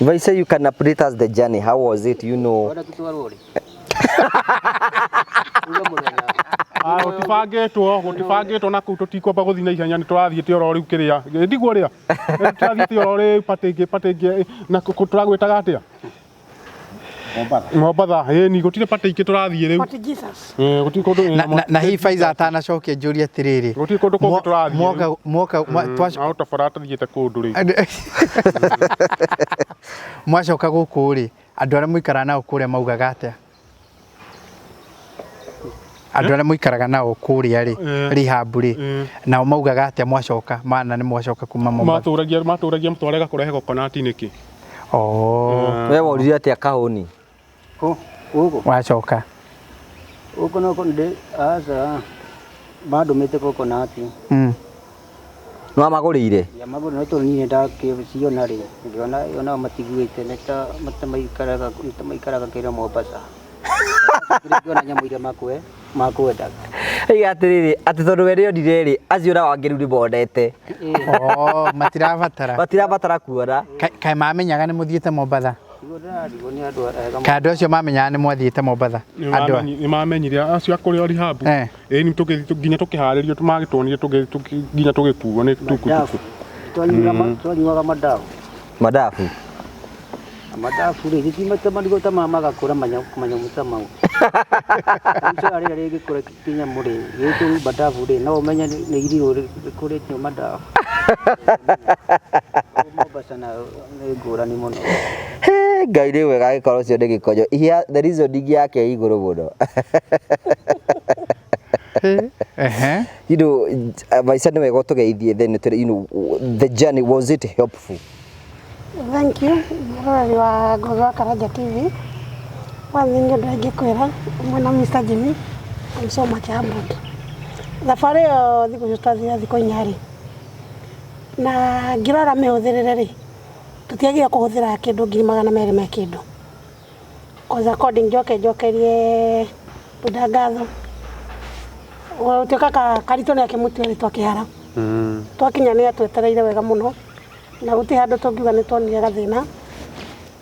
S1: If I say you can update us the journey, how was it, you know?
S2: Gũtibangĩtwo na kũu tũtikwamba gũthiĩ na ihenya nĩ tũrathiĩte oro rĩu kĩrĩa ndiguo rĩa tũrathiĩte oro rĩu patĩngĩ na tũragwĩtaga atĩa? Mombatha ni gũtirĩ patĩngĩ tũrathiĩ rĩu.
S5: What Jesus?
S4: Na hihi Faiza atanacokia njũria atĩrĩrĩ,
S2: gũtirĩ kũndũ kũngĩ tũrathiĩ
S4: mwoka
S2: twacoka tathiĩte kũndũ rĩu.
S4: Mwacoka gũkũ rĩ andũ arĩa mũikaraga nao kũrĩa maugaga atĩa? Andũ arĩa mũikaraga nao kũrĩa rĩ rehab rĩ nao maugaga atĩa mwacoka mana nĩ mwacoka kuma Mombatha?
S2: Matũragia mũtwarega kũrehe coconut nĩkĩ?
S1: We worire atĩa Kahũni?
S4: Wacoka
S3: Gũkũ no ndĩ aca mandũmĩte coconut.
S1: Nĩwamagũrĩire?
S3: Magũrĩ no tũnini ndakĩciona rĩ ngĩona matiguĩte nĩ ta maikaraga kĩrĩa Mombatha. Ngĩona nyamũ iria makwendaga.
S1: Iga atĩrĩrĩ atĩ tondũ we rĩonire rĩ acio na wangĩ rĩu nĩmonete. Matirabatara kuona.
S4: Kaĩ mamenyaga nĩ mũthiĩte Mombatha? Kaĩ andũ acio mamenyaga nĩ mwathiĩte Mombatha?
S2: Nĩ mamenyire acio akũrĩa rehab. Nĩ nginya tũkĩharĩrio magĩtuonire nginya tũgĩkuo nĩ tukutuku.
S3: Twanyuaga
S1: Madafu.
S3: Madafu rĩ gĩtimata marigũ ta magakũra manyamũ ta mau. Nĩ rĩrĩa rĩgĩkũra kĩnyamũ rĩ gĩkũ madafu rĩ no ũmenye nĩ irigũ rĩkũrĩtio madafu. Mombatha nĩ ngũrani mũno.
S1: Ngai rĩu wega gĩkorwo cio nĩ Gĩkonyo. The reason yake igũrũ mũno. You know, Maisha nĩ wega ũtũgeithie then you know the journey, was it helpful?
S5: Thank you. Mũrori wa Ngũgĩ wa Karanja TV. One thing I'd like to kwĩra mwena Mr. Jimmy, I'm so much humbled. Thabarĩ ĩyo thikũ twathire thikũ inya rĩ na ngĩrora mĩhũthĩrĩre rĩ tutiagire kuhuthira kindu 200 me kindu cause according njokerie Buda ngatho tuka karito ni akimutwire twakihara twakinya ni atwetereire wega muno na guti handu tungiuga ni twonire gathina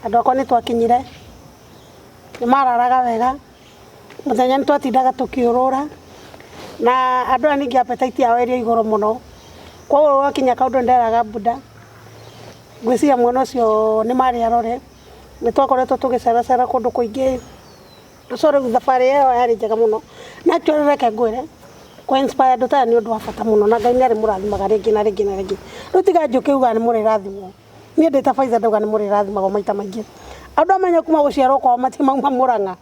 S5: andu akwa ni twakinyire ni mararaga wega muthenya ni twatindaga tukiurura na andu ani ngi appetite yao eri iguru muno kwa wakinya kaundu nderaga Buda gwiciria mwana ucio ni mari arore ni twakoretwo tugiceracera kundu kuingi sore thabarĩ ĩyo yarĩ njega mũno na tũreke ngwĩre kwa inspire andũ ta nĩ ũndũ wa bata mũno na Ngai nĩ arĩ mũrathimaga rĩngĩ na rĩngĩ na rĩngĩ rĩu tiga njũke uga nĩ mũrĩrathimwo niĩ ndĩ ta Faiza ndauga nĩ mũrĩrathimagwo maita maingĩ andũ amenya kuma gũciarwo kwao matimauma Mũrang'a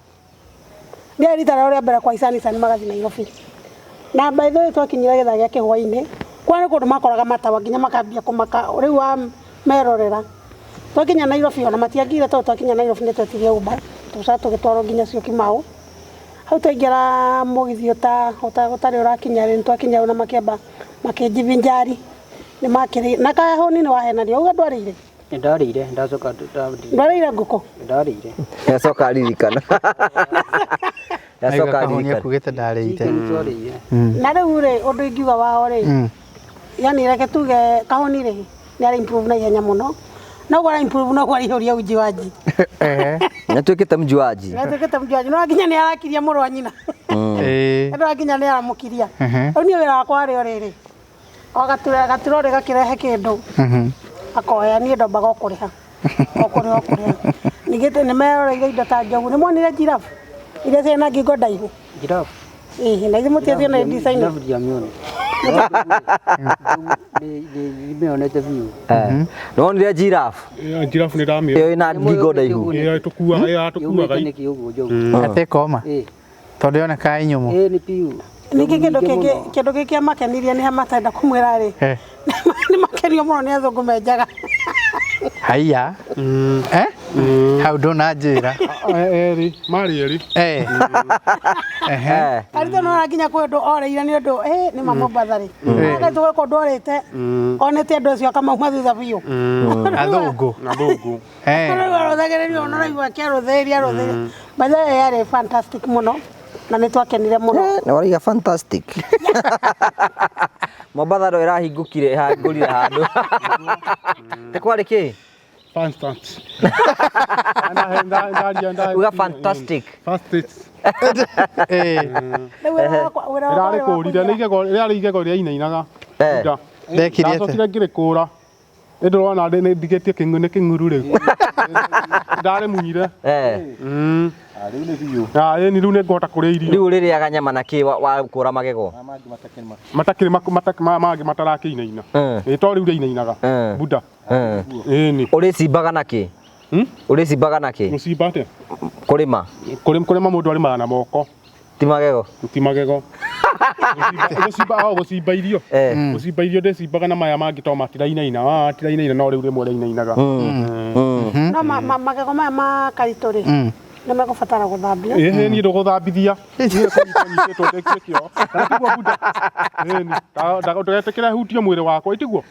S5: nĩ rita rĩao rĩa mbere kwa Icanicani magathiĩ Nairobi na by the way twakinyire Gĩthaa gĩa Kĩhũa-inĩ kwa nĩ kũndũ makoraga matawa nginya makambia kũmaka rĩu wa merorera twakinya Nairobi ona matiangire tondũ twakinya Nairobi nĩ twetirie Uber tuca tugitwarwo nginya Syokimau hau twaingĩra mũgithi ũtarĩ ũrakinya rĩ twakinya na makĩamba makĩnjivinjari nĩ makĩrĩ na kahũni nĩ wahenario uga ndwarĩire
S3: ndarĩire ndacoka
S5: ndwarĩire ngũkũ
S3: ndarĩire
S1: yacoka ririkana yacoka ririkana
S4: kugĩte ndarĩite
S5: na rĩu rĩ ũndũ ingiuga wao rĩ yani reke tuge kahũni rĩ nĩ arĩ improve na ihenya mũno no gwa improve no gwa rihoria ujiwaji
S1: na twikite mjuaji
S5: no akinya ni arakiria mũrũ wa nyina ndo akinya ni aramukiria rĩu ni wĩra wakwa rĩ orĩrĩ gaturore gakirehe kindu akoya ni ndombaga okuriha nigite ni meroreire indo ta njogu ni monire giraffe ile ciana ngingo ndaihu
S3: giraffe
S5: na ithe mutie na design
S3: ya mione nimeonete view
S1: nonire giraffe
S2: Giraffe nĩ ndamĩona
S1: ĩyo ĩna ngingo ndaihu
S2: tũkuaga
S3: ni kiugo njogu
S4: atekoma tondu yoneka inyumu
S3: ni piu
S5: niki kindu giki amakenirie ni amatenda kumwira ri ni makenio muno ni athungu menjaga
S4: haiya hau ndona njĩra
S2: erĩ marĩ erĩ
S5: arito no nginya kwendu oreire ni undu ni mamombathari aga tuwe kundu orite onete andu acio akamauma thutha biu
S4: athungu
S5: rothagĩrĩrio no raigua kĩarũthĩria bathe yarĩ fantastic muno na nĩ twakenire muno
S1: na wariga fantastic Mombatha ndo ĩrahingũkire hangũrire handũ nĩ kwarĩ kĩ
S2: fantastic
S1: uga fantastic
S2: ĩrarĩ kũrire rĩarĩ igego rĩa inainaga ndacokire ngĩrĩkũra nĩ ndĩrona nĩ ndigĩtie nĩ kĩng'uru rĩu ndarĩ munyire rĩu nĩ biũ rĩu nĩ ngũhota kũrĩa irio
S1: rĩu rĩrĩaga nyama na kĩ wakũra magego
S2: matakĩrĩ mangĩ matarakĩinaina to rĩu rĩinainaga Buda
S1: ũrĩcimbaga na kĩ ũrĩcimbaga na kĩ
S2: gũcimba atĩa
S1: kũrĩma
S2: mũndũ arĩmaga na moko
S1: ti magego
S2: gũcimba irio ndĩcimbaga na maya mangĩ to matirainaina no rĩu rĩmwe rĩinainaga
S5: no magego maya ma karitũ rĩ nĩ megũbatara gũthambio
S2: niĩ ndũgũthambithia nyitĩtwo ndĩkĩo tiguo Buda ndũgetĩkĩre hutie mwĩrĩ wakwa itiguo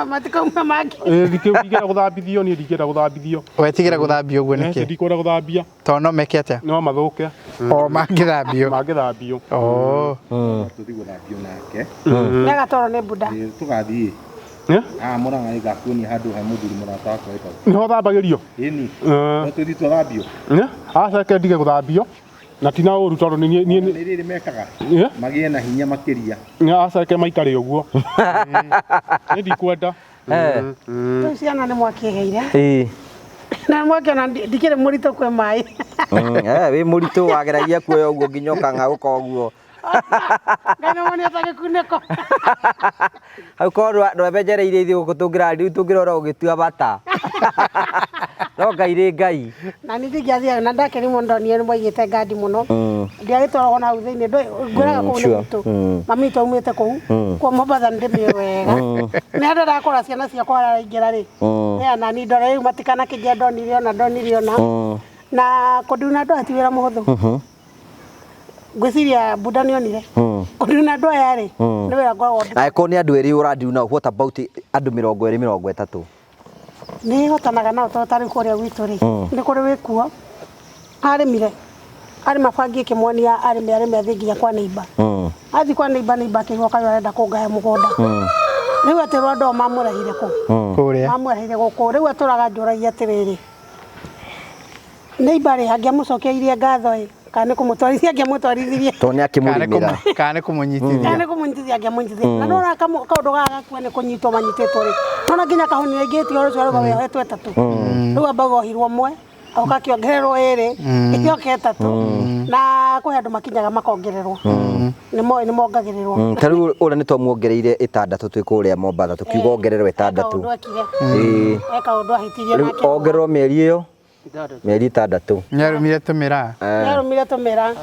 S5: matikauma mangĩ
S2: ndingĩenda gũthambithio niĩ ndingĩenda gũthambithio
S4: wetigĩra gũthambio ũguo nĩkĩ
S2: ndikwenda gũthambia
S4: tondũ no meke atĩa
S2: no mathũke
S4: mangĩthambio
S6: tũthiĩ gũthambio nake
S5: nĩ agatwarwo nĩ Buda
S6: tũgathiĩ Mũrang'a ĩgakuonia handũ ha mũthuri mũrata wakwa ĩtagwo
S2: nĩho thambagĩrio
S6: ĩni tũthiĩ tũthambio
S2: aceke ndige gũthambio na ti na ũru tondũ
S6: nĩ rĩrĩ mekaga magĩe na hinya makĩria
S2: aceke maikare ũguo nĩ ndikwenda
S5: rĩu ciana nĩ mwakĩgeire na mwakiona ndikĩrĩ mũritũ kwĩ maĩ
S1: wĩ mũritũ wageragia kuoya ũguo nginya ũkang'aũka ũguo
S5: nganamoni atagikuniko
S1: hau korwo ndwebenjereire ithuĩ gũkũ tũngĩrora ũgĩtua bata no Ngai rĩ Ngai
S5: na nĩ ndingĩathiaga na ndakerimwo ndonire nĩ mwaigĩte ngandi mũno ndiagĩtwaragwo na hau thĩinĩ ngwĩraga kũu nĩ gwitũ mami witũ aumĩte kũu kwa Mombatha ndĩmĩũĩ wega nĩ andũ ndakora ciana ciakwa araingĩra rĩ na niĩ ndore rĩu matikana kĩnjia ndonire ona na kũnduna andũ ati wĩra mũhũthũ ngwĩciria Buda nĩonire kũnduna andũ aya rĩ nĩ wĩra ngoragwo
S1: angĩkorwo nĩ andũ erĩ ũrandiuna what about andũ 20-30
S5: nĩ hotanaga nao tondũ tarĩ kũrĩa gwitũ rĩ nĩ kũrĩ wĩkuo arĩmire arĩma bangi ĩkĩmuonia arĩme athiĩ nginya kwa neighbor athiĩ kwa neighbor akĩigua kayo arenda kũngaya mũgũnda rĩu atĩ Rwandũ mamũrehire kũrĩa mamũrehire gũkũ rĩu atũraga njũragia atĩrĩrĩ neighbor rĩ angĩamũcokeirie ngatho kana kũmũtwarithia angĩamũtwarithirie
S1: to nĩ akĩmũrimĩra
S4: kana
S5: kũmũnyitithia angĩamũnyitithia na nona kaũndũ gaka gakua nĩ kũnyitwo manyitĩtwo rĩ nona nginya kahũni ingĩtio rũcio rũgo wehetwo etatũ rĩu amba gohirwo mwe auka kĩongererwo ĩrĩ ĩkĩoka etatũ na kũhe andũ makinyaga makongererwo nĩ mongagĩrĩrwo
S1: ta rĩu ũrĩa nĩ twamuongereire 6 twĩ kũrĩa Mombatha tũkiuga ongererwo 6
S5: eka ũndũ ahĩtirie
S1: nake ongererwo mĩeri ĩyo mĩeri 6
S4: nĩarumire tũmĩra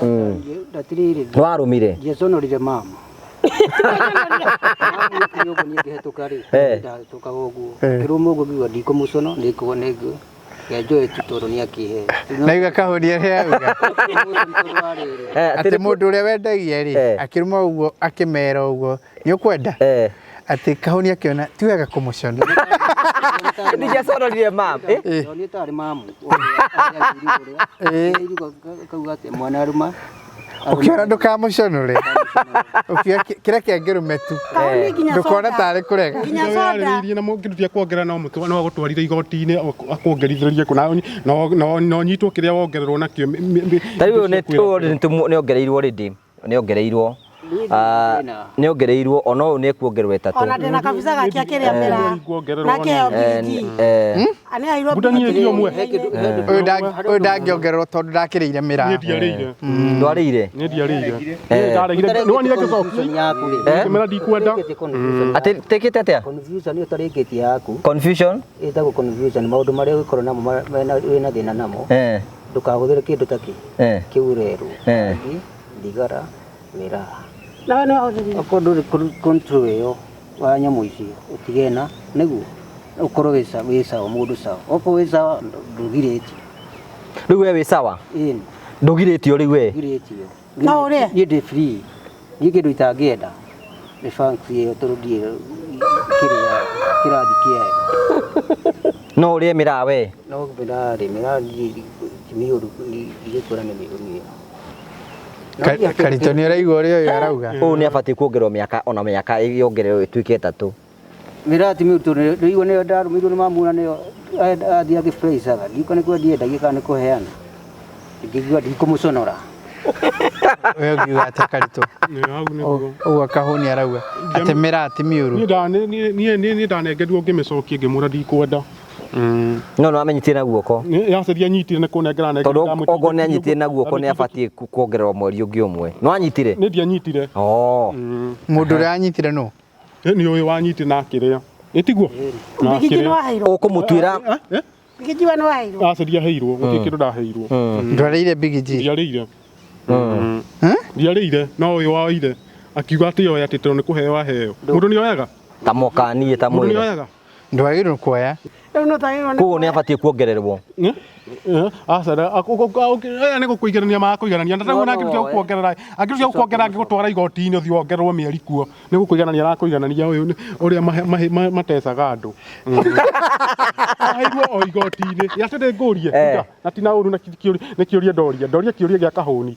S3: ndatirĩrĩ
S1: warumire
S3: ndiaconorire mama nĩũguo niĩ ngĩhetũka rĩ ndahĩtũkaga ũguo ngĩrũma ũguo ngiuga ndikũmũcono nĩngũ njoe tu tondũ nĩ akĩhe
S4: naiga kahonia rĩauga atĩ mũndũ ũrĩa wendagia rĩ akĩruma ũguo akĩmera ũguo nĩ ũkwenda atĩ kahonia akĩona ti wega kũmũcona
S1: ndiaconorire mama
S3: nĩ tarĩ mamu kauga atĩ mwana aruma
S4: ũkĩona ndũkamũconore kĩrĩa kĩangĩrũme tu ndũkona tarĩ kũrega
S2: yarĩrĩirie na mũngĩrutia kuongerera no gũtwarire igoti-inĩ akwongerithĩrie no nyitwo kĩrĩa wongererwo nakĩo
S1: tarĩu nĩ ongereirwo rĩndĩ nĩ ongereirwo nĩ ongereirwo ona ũyũ nĩ kuongererwo 3
S5: ona ndĩna kabica gake akĩrĩa mĩra nakĩo
S4: ũyũ ndangĩongererwo tondũ ndakĩrĩire mĩra
S1: ndwarĩire
S2: nĩwonire ngĩcokia kĩmera ndikwenda
S1: atĩ tĩkĩte atĩa
S3: confusion ĩyo tarĩkĩtie yaku
S1: confusion
S3: ĩtagwo confusion maũndũ marĩa ũgĩkorwo namo wĩna thĩna namo ndũkahũthĩre kĩndũ ta kĩu rerwo thigara mĩraa
S5: nawe nĩ wahũthĩrire
S3: okorwo ndũrĩ control ĩyo wa nyamũ icio ũtigena nĩguo ũkorwo wĩ sawa mũndũ sawa okorwo wĩ sawa ndũgirĩtio
S1: rĩu we wĩ sawa ndũgirĩtio rĩu we
S3: ndũgirĩtio
S5: no ũrĩa
S3: niĩ ndĩ free niĩ kĩndũ itangĩenda nĩ fancy ĩyo tondũ ndiĩ kĩrathi kĩayo
S1: no ũrĩe mĩraa we
S3: no mĩraa mĩũru ndigĩkwĩra nĩ mĩũru
S4: Karitũ nĩ ũraigua ũrĩa ũyũ arauga
S1: ũyũ nĩ abatiĩ kuongererwo mĩaka ona mĩaka ĩongererwo ĩtuĩke 3
S3: mĩraa ti mĩũru tondũ rĩu nĩyo ndarũmĩirwo nĩ mamuna nĩyo athiĩ agĩbraicaga ndiko nĩkuo ndiendagia kana nĩ kũheana ngĩigua ndikũmũconora
S4: ũyũ ũngiuga atĩ Karitũ ũguo Kahũni arauga atĩ mĩraa ti mĩũru
S2: niĩ ndanengerirwo ngĩmĩcokia ngĩmũra ndikwenda
S1: no amenyitire na guoko
S2: yaceria nyitire nĩ kũnengera
S1: tondũ ogo nĩ anyitire na guoko nĩ abatiĩ kuongererwo mweri ũngĩ ũmwe no anyitire
S2: nĩ ndianyitire
S4: mũndũ ũrĩa anyitire nũ
S2: nĩ ũyũ wanyitire na akĩrĩa ĩtiguo
S5: mbigiji nĩ waheirwo
S1: ũkũmũtuĩra
S5: mbigiji we nĩ waheirwo
S2: aceria heirwo gũtirĩ kĩndũ ndaheirwo
S4: ndwarĩire mbigiji
S2: ndiarĩire no ũyũ woire akiuga atĩ yoya atĩ tondũ nĩ kũheo aheo mũndũ nĩ oyaga
S1: ta mokanie ta
S2: mũndũ nĩ
S1: mwĩre
S2: oyaga
S4: ndwagĩrĩirwo kuoya
S1: koguo nĩ abatiĩ kuongererwo
S2: acera aya nĩ gũkũiganania makũiganania ndatauona angĩrutia gũkuongerera angĩrutia gũkuongerera angĩgũtwara igoti-inĩ ũthiĩ wongererwo mĩeri kuo nĩ gũkũiganania arakũiganania ũyũ ũrĩa matecaga andũ aheirwo o igoti-inĩ yacerĩ ngũrie na ti na ũru nĩ kĩũria ndoria kĩũria gĩa Kahũni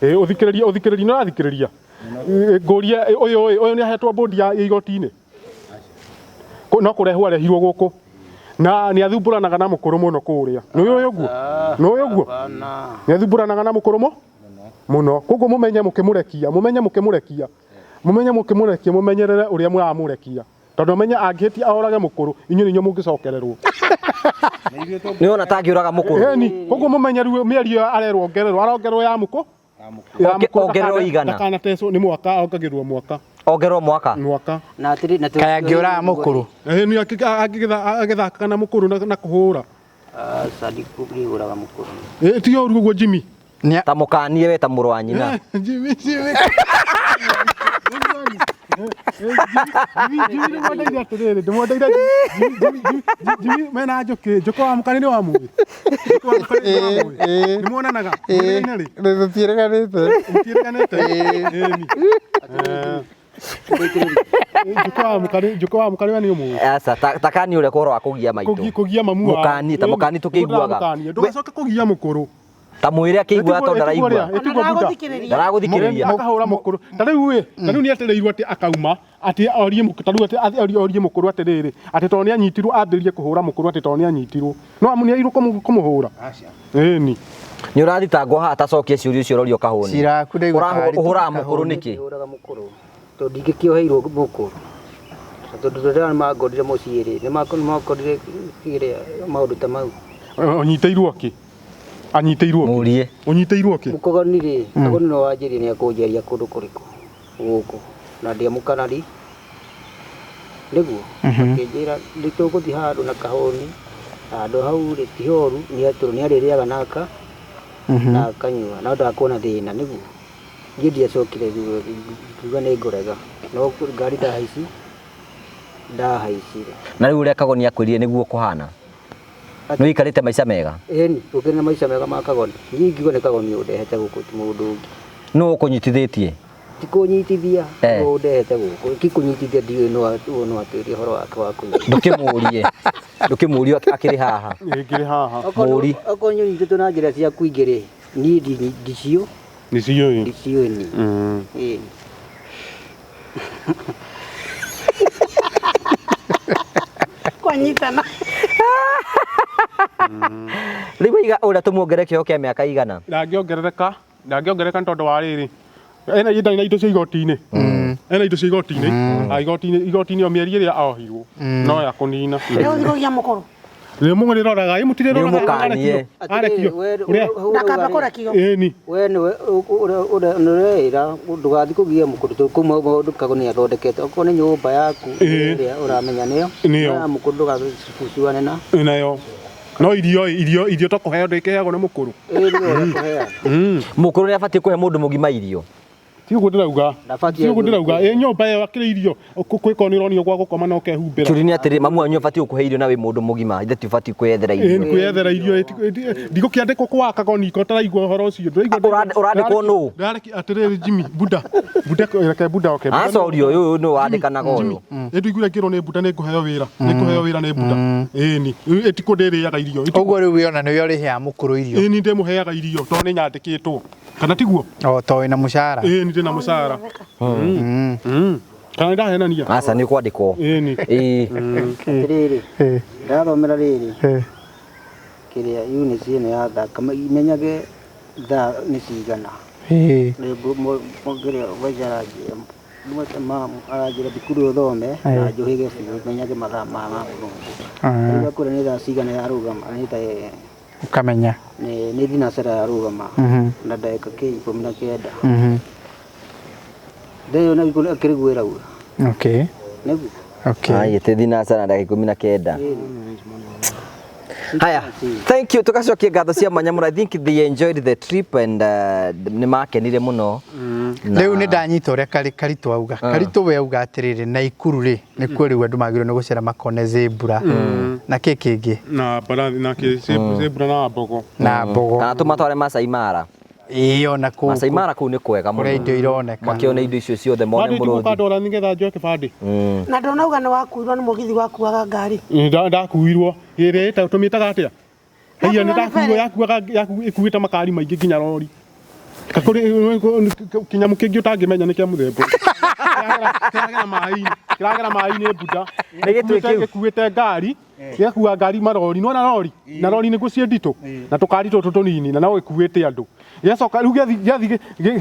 S2: ũthikĩrĩria nĩ ũrathikĩrĩria ngũria ũyũ nĩ ahetwo bondi ya igoti-inĩ no kũrehwo arehirwo gũkũ na nĩ athumbũranaga na mũkũrũ mũno kũrĩa nĩ ũguo nĩ athumbũranaga na mũkũrũ mũno koguo mũmenye mũkĩmũrekia mũmenyerere ũrĩa mũramũrekia tondũ menye angĩhĩtia orage mũkũrũ inyuĩ nĩnyuo mũngĩcokererwo
S1: nĩ ona tangĩũraga mũkũrũ
S2: koguo mũmenye mĩeri ĩyo arerwo arongererwo ya mũkũ
S1: ongererwo igana
S2: ndakanatecwo nĩ mwaka ongagĩrwo mwaka
S1: ongererwo mwaka
S3: na atĩrĩ
S4: kaya ngĩũraga mũkũrũ
S2: nĩ agĩthakaga na mũkũrũ na kũhũra
S3: Sadiku ũraga mũkũrũ
S2: ti ũru ũguo Jimmy
S1: ta mũkanie we ta mũrũ wa nyina
S2: Jimmy mena njũkĩ wa mũkani nĩ wa mũĩ nĩ muonanaga
S4: tũtiĩrĩganĩte
S2: Njuko wa mukari ni umu.
S1: Asa takani ule koro akugia maito.
S2: Kugia mamu.
S1: Mukani tukiguaga.
S2: Ndugacoka kugia mukuru.
S1: Tamwire akigua to ndaraigua. Ndaraguthikiriria.
S2: Akahura mukuru. Tariu we, tariu ni atereirwo ati akauma ati orie mukuru ati orie mukuru atiriri. Ati to ni anyitirwo ambirie kuhura mukuru ati to ni anyitirwo. No amu ni airwo kumuhura. Ni.
S1: Ni urathitangwo ha atacokie ciurio cio rorio kahuni.
S4: Ciraku ndaigua.
S1: Uhura mukuru niki?
S3: Uraga mukuru. To ndingikioheirwo mukuru. Tondu ndira magorire muciiri ni makorire kire maundu ta mau.
S2: Onyiteirwo ki? Anyiteirwo.
S1: Murie.
S2: Onyiteirwo ki?
S3: Mukogoni ri, agoni no wanjiri ni akunjeria kundu kuriku. Guku. Na ndia mukanari. Niguo. Akinjira ndituguthi handu na kahuni. Handu hau ri tihoru ni aturu ni aririaga naka. Na akanyua. Na ndakuona thina niguo. Ngidi acokire guga ni ngorega. No ngari ta haici. Ndahaicire.
S1: Na riu uria kagoni akwirire niguo kuhana. Nĩ ikarĩte maica mega.
S3: Eni, ukĩrĩ na maica mega ma kagoni. Ningĩ ne kagoni ũndehete gũkũ ti mũndũ ũngĩ.
S1: No ũkũnyitithĩtie.
S3: Ti kũnyitithia, ũndehete gũkũ. Ti kũnyitithia ndiũĩ no atĩrie ũhoro wake wa kũnyitithia. Ndũkĩmũrie akĩrĩ haha.
S2: Ngĩrĩ haha.
S1: Mũri.
S3: Okonyo nyitĩtwo na njĩra cia kuingĩrĩ. Niĩ ndicio.
S2: Ndicio ĩ.
S3: Ndicio ni. Ĩĩ.
S5: Kwanyitana.
S1: Riu iga ura tumuongere kio kia miaka igana.
S2: Ndangiongereka tondu wa riri. Ena yinda na indo cia igoti-ini. Ena indo cia igoti-ini. Igoti-ini o mieri iria ahohirwo. No ya kunina.
S5: Leo thigogia mukuru.
S2: Rĩu mũng'ĩ roraga imutire roraga
S3: arekio.
S5: Ndakamba kurekio.
S2: Ĩni.
S3: We nĩ wĩra ndũgathi kũgia mũkũrũ kuma maũndũ kagoni athondekete. Okorwo nĩ nyũmba yaku ĩrĩa ũramenya nĩyo. Na mũkũrũ ndũgacucuane na.
S2: Nayo. No irio tũkũheo ndĩkĩheagwo nĩ mũkũrũ.
S1: Mũkũrũ nĩ abatie kũhe mũndũ mũgima irio.
S2: Tiguo ndĩrauga. Tiguo ndĩrauga. Nyũmba ĩyo akĩrĩ irio kwĩko nĩ ũronio gwa gũkoma na ũkehumbĩra.
S1: Tũri nĩ atĩrĩ mamu wanyu abatie kũhe irio na wĩ mũndũ mũgima. Ithe tibatie kwĩyethera irio.
S2: Ĩni kwĩyethera irio. Ndigũkĩandĩkwo kwa kagoni ko taraigua ũhoro ũcio.
S1: Ũrandĩkwo nũ?
S2: Ndareki atĩrĩrĩ Jimmy Buda reke Buda oke.
S1: Acorio ũyũ nĩ wandĩkanaga ũyũ.
S2: Ndiguire ngĩrwo nĩ Buda nĩngũheo wĩra. Nĩngũheo wĩra nĩ Buda. Ĩni. Ĩtiko ndĩrĩaga irio.
S4: Ũguo rĩu wĩona nĩwe ũrĩhea mũkũrũ irio.
S2: Ĩni ndĩmũheaga irio to nĩ nyandĩkĩtwo. Kana tiguo?
S4: O to wĩna mũcara.
S2: Ĩni ndĩna mũcara. Kana ndahenania.
S1: Aca nĩ kwandĩkwo.
S2: Ĩni.
S3: Rĩrĩ. Ndathomera rĩrĩ. Kĩrĩa unit ĩno ya thaka imenyage thaa nĩ cigana. Kĩrĩa wajarajia. Arajĩra thukuru ũthome na njũhĩge biũ menyage mathaa ma mũthenya. Rĩu kũrĩa nĩ thaa cigana yarũgama nĩ ta
S4: ukamenya
S3: nĩ thinacara yarũgama na ndagĩka K19. Ndeyo na bikuru akiriguira ura.
S4: Okay.
S3: Negu.
S4: Okay.
S1: Ai te thinacara ndagĩka 19. Haya, thank you. Tukacokia ngatho cia manyamura. I think they enjoyed the trip and nĩ makenire mũno.
S4: Rĩu nĩ ndanyita ũrĩa Karitũ auga. Karitũ we auga atĩrĩrĩ Naikuru rĩ nĩ kuo rĩu andũ magĩrĩirwo nĩ gũcera makone zebra na kĩ kĩngĩ
S2: na mbarathi na kĩ zebra na mbogo
S1: kana tũmatware Masai Mara.
S4: Iyo na kũu
S1: Masai Mara kũu nĩ kwega mũno.
S4: Kũrĩa indo ironeka.
S1: Makĩona indo icio ciothe mone mũrũthi.
S2: Ndĩrĩ nĩgetha njoke bandi.
S5: Na ndonauga nĩ wakuirwo nĩ mũgithi wakuaga ngari.
S2: Ndakuirwo. Ĩrĩa tũmĩtaga atĩa? Hiya nĩ ndakuirwo yakuaga ĩkuĩte makari maingĩ nginya rori. Kinyamu kĩngĩ ũtangĩmenya nĩ kĩa mũthemba. Kĩragera maĩ-inĩ Buda. Gĩkuĩte ngari, gĩakua ngari marori. No na rori nĩguo ciĩ nditũ. Na tũkari tũtũ tũnini na no gĩkuĩte andũ. Gĩacoka rĩu gĩathiĩ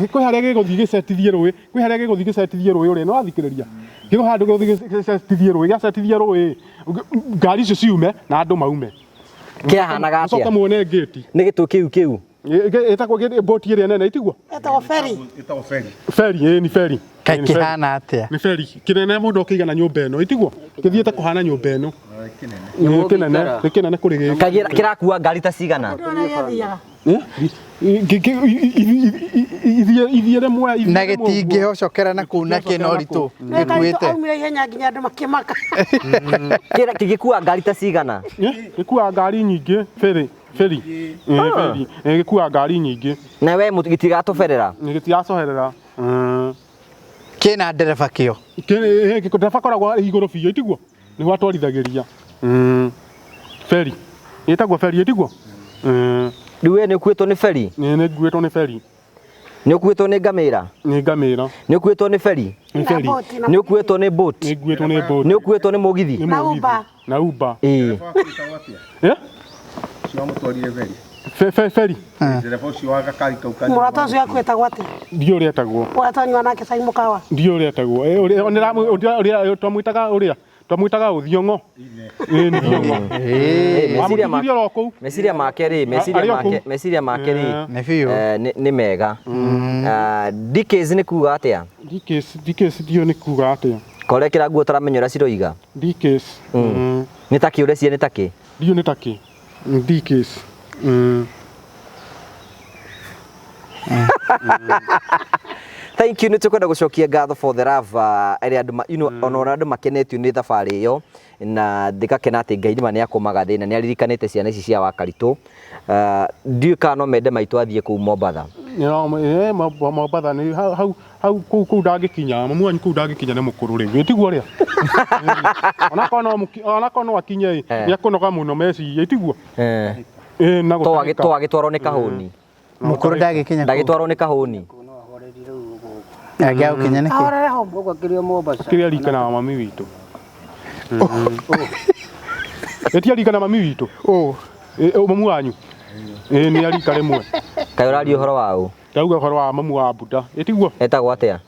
S2: kwĩ harĩa gĩgũthiĩ gĩcetithie rũĩ. Kwĩ harĩa gĩgũthiĩ gĩcetithie rũĩ ũrĩa no wathikĩrĩria. Gĩgo handũ gĩgũthiĩ gĩcetithie rũĩ, gĩacetithie rũĩ. Ngari icio ciume na andũ maume.
S1: Kĩahanaga atĩa?
S2: Coka muone gate.
S1: Nĩ gĩtũ kĩu.
S2: Etagwo boti ĩrĩa nene itiguo?
S5: Etagwo ferry.
S2: Ferry, nĩ ferry.
S4: Kaĩ kĩhana atĩa?
S2: Nĩ ferry. Kĩnene mũndũ ũkĩigana nyũmba ĩno itiguo? Gĩthiĩte kũhana nyũmba ĩno. Nĩ kĩnene kũrĩ gĩkĩ.
S1: Kĩrakua ngari ta cigana?
S2: Ithiĩre mwe.
S4: Na gĩtingĩhocokera na kũu na kĩno ritũ gĩkuĩte.
S5: Aumire ihenya nginya andũ makĩmaka.
S1: Gĩkua ngari ta cigana?
S2: Gĩkua ngari nyingĩ ferry. Ferry. Gĩkua ngari nyingĩ.
S1: Na we gĩtigatũberera?
S2: Gĩtigacoherera.
S4: Kena ndereba kĩo.
S2: Ndereba koragwo igũrũ biũ itiguo nĩ watwarithagiria feri ĩtagwo feri itiguo
S1: Rĩu we nĩ ũkuĩtwo nĩ feri?
S2: nĩ nguĩtwo nĩ feri.
S1: Nĩ ũkuĩtwo nĩ ngamĩra?
S2: Nĩ ngamĩra.
S1: Nĩ ũkuĩtwo nĩ feri?
S2: Nĩ feri.
S1: Nĩ ũkuĩtwo nĩ boat?
S2: Nĩ nguĩtwo nĩ boat.
S1: Nĩ ũkuĩtwo nĩ mũgithi?
S5: Na Uber.
S2: Na Uber.
S1: Ĩĩ.
S6: Cio mũtwarire feri.
S2: Feri.
S6: Ndereba ũcio wa gakari kau kanini.
S5: Mũrata ũcio akwĩtagwo atĩa?
S2: Ndiũ ũrĩa etagwo.
S5: Ũgatonywa nake cai mũkawa.
S2: Ndiũ ũrĩa etagwo. Ũrĩa twamwĩtaga ũrĩa twamwĩtaga Ũthiongo. Nĩ Thiongo.
S1: Meciria make rĩ, meciria make rĩ nĩ mega. Dikes nĩ kuga atĩa?
S2: Dikes ndiũ nĩ kuga atĩa.
S1: Korekera nguo taramenya ũrĩa ciroiga.
S2: Dikes.
S1: Nĩ takĩ ũrĩa nĩ takĩ?
S2: Ndiũ nĩ takĩ. Dikes.
S1: Thank you, nĩ tũkwenda gũcokia ngatho for the love ĩrĩa andũ ona andũ makenetio nĩ thabarĩ ĩyo na ndĩgakena atĩ Ngai nĩma nĩ akũmaga thĩna nĩ aririkanĩte ciana ici cia Wakaritũ. Ndiũĩ kana no mende maitũ athiĩ kũu Mombatha.
S2: Mombatha nĩ hau kũu ndangĩkinya mamu wanyu kũu ndangĩkinya nĩ mũkũrũ rĩu ĩtiguo ũrĩa onakorwo no akinye nĩ akũnoga mũno meciria ĩtiguo to
S1: agĩtwarwo nĩ kahũni.
S4: Mũkũrũ
S1: ndagĩtwarwo nĩ kahũni.
S4: Angĩagũkinya nĩkĩ?
S3: Ahorere ho mbũka kĩrĩa Mombasa.
S2: Kĩrĩa arikana mami witũ. Eti arikana mami witũ. Mamu wanyu. Nĩ arika rĩmwe.
S1: Kaĩ ũraria ũhoro wa ũ?
S2: Ndauga ũhoro wa mamu wa Buda. Ĩtiguo?
S1: Etagwo atĩa?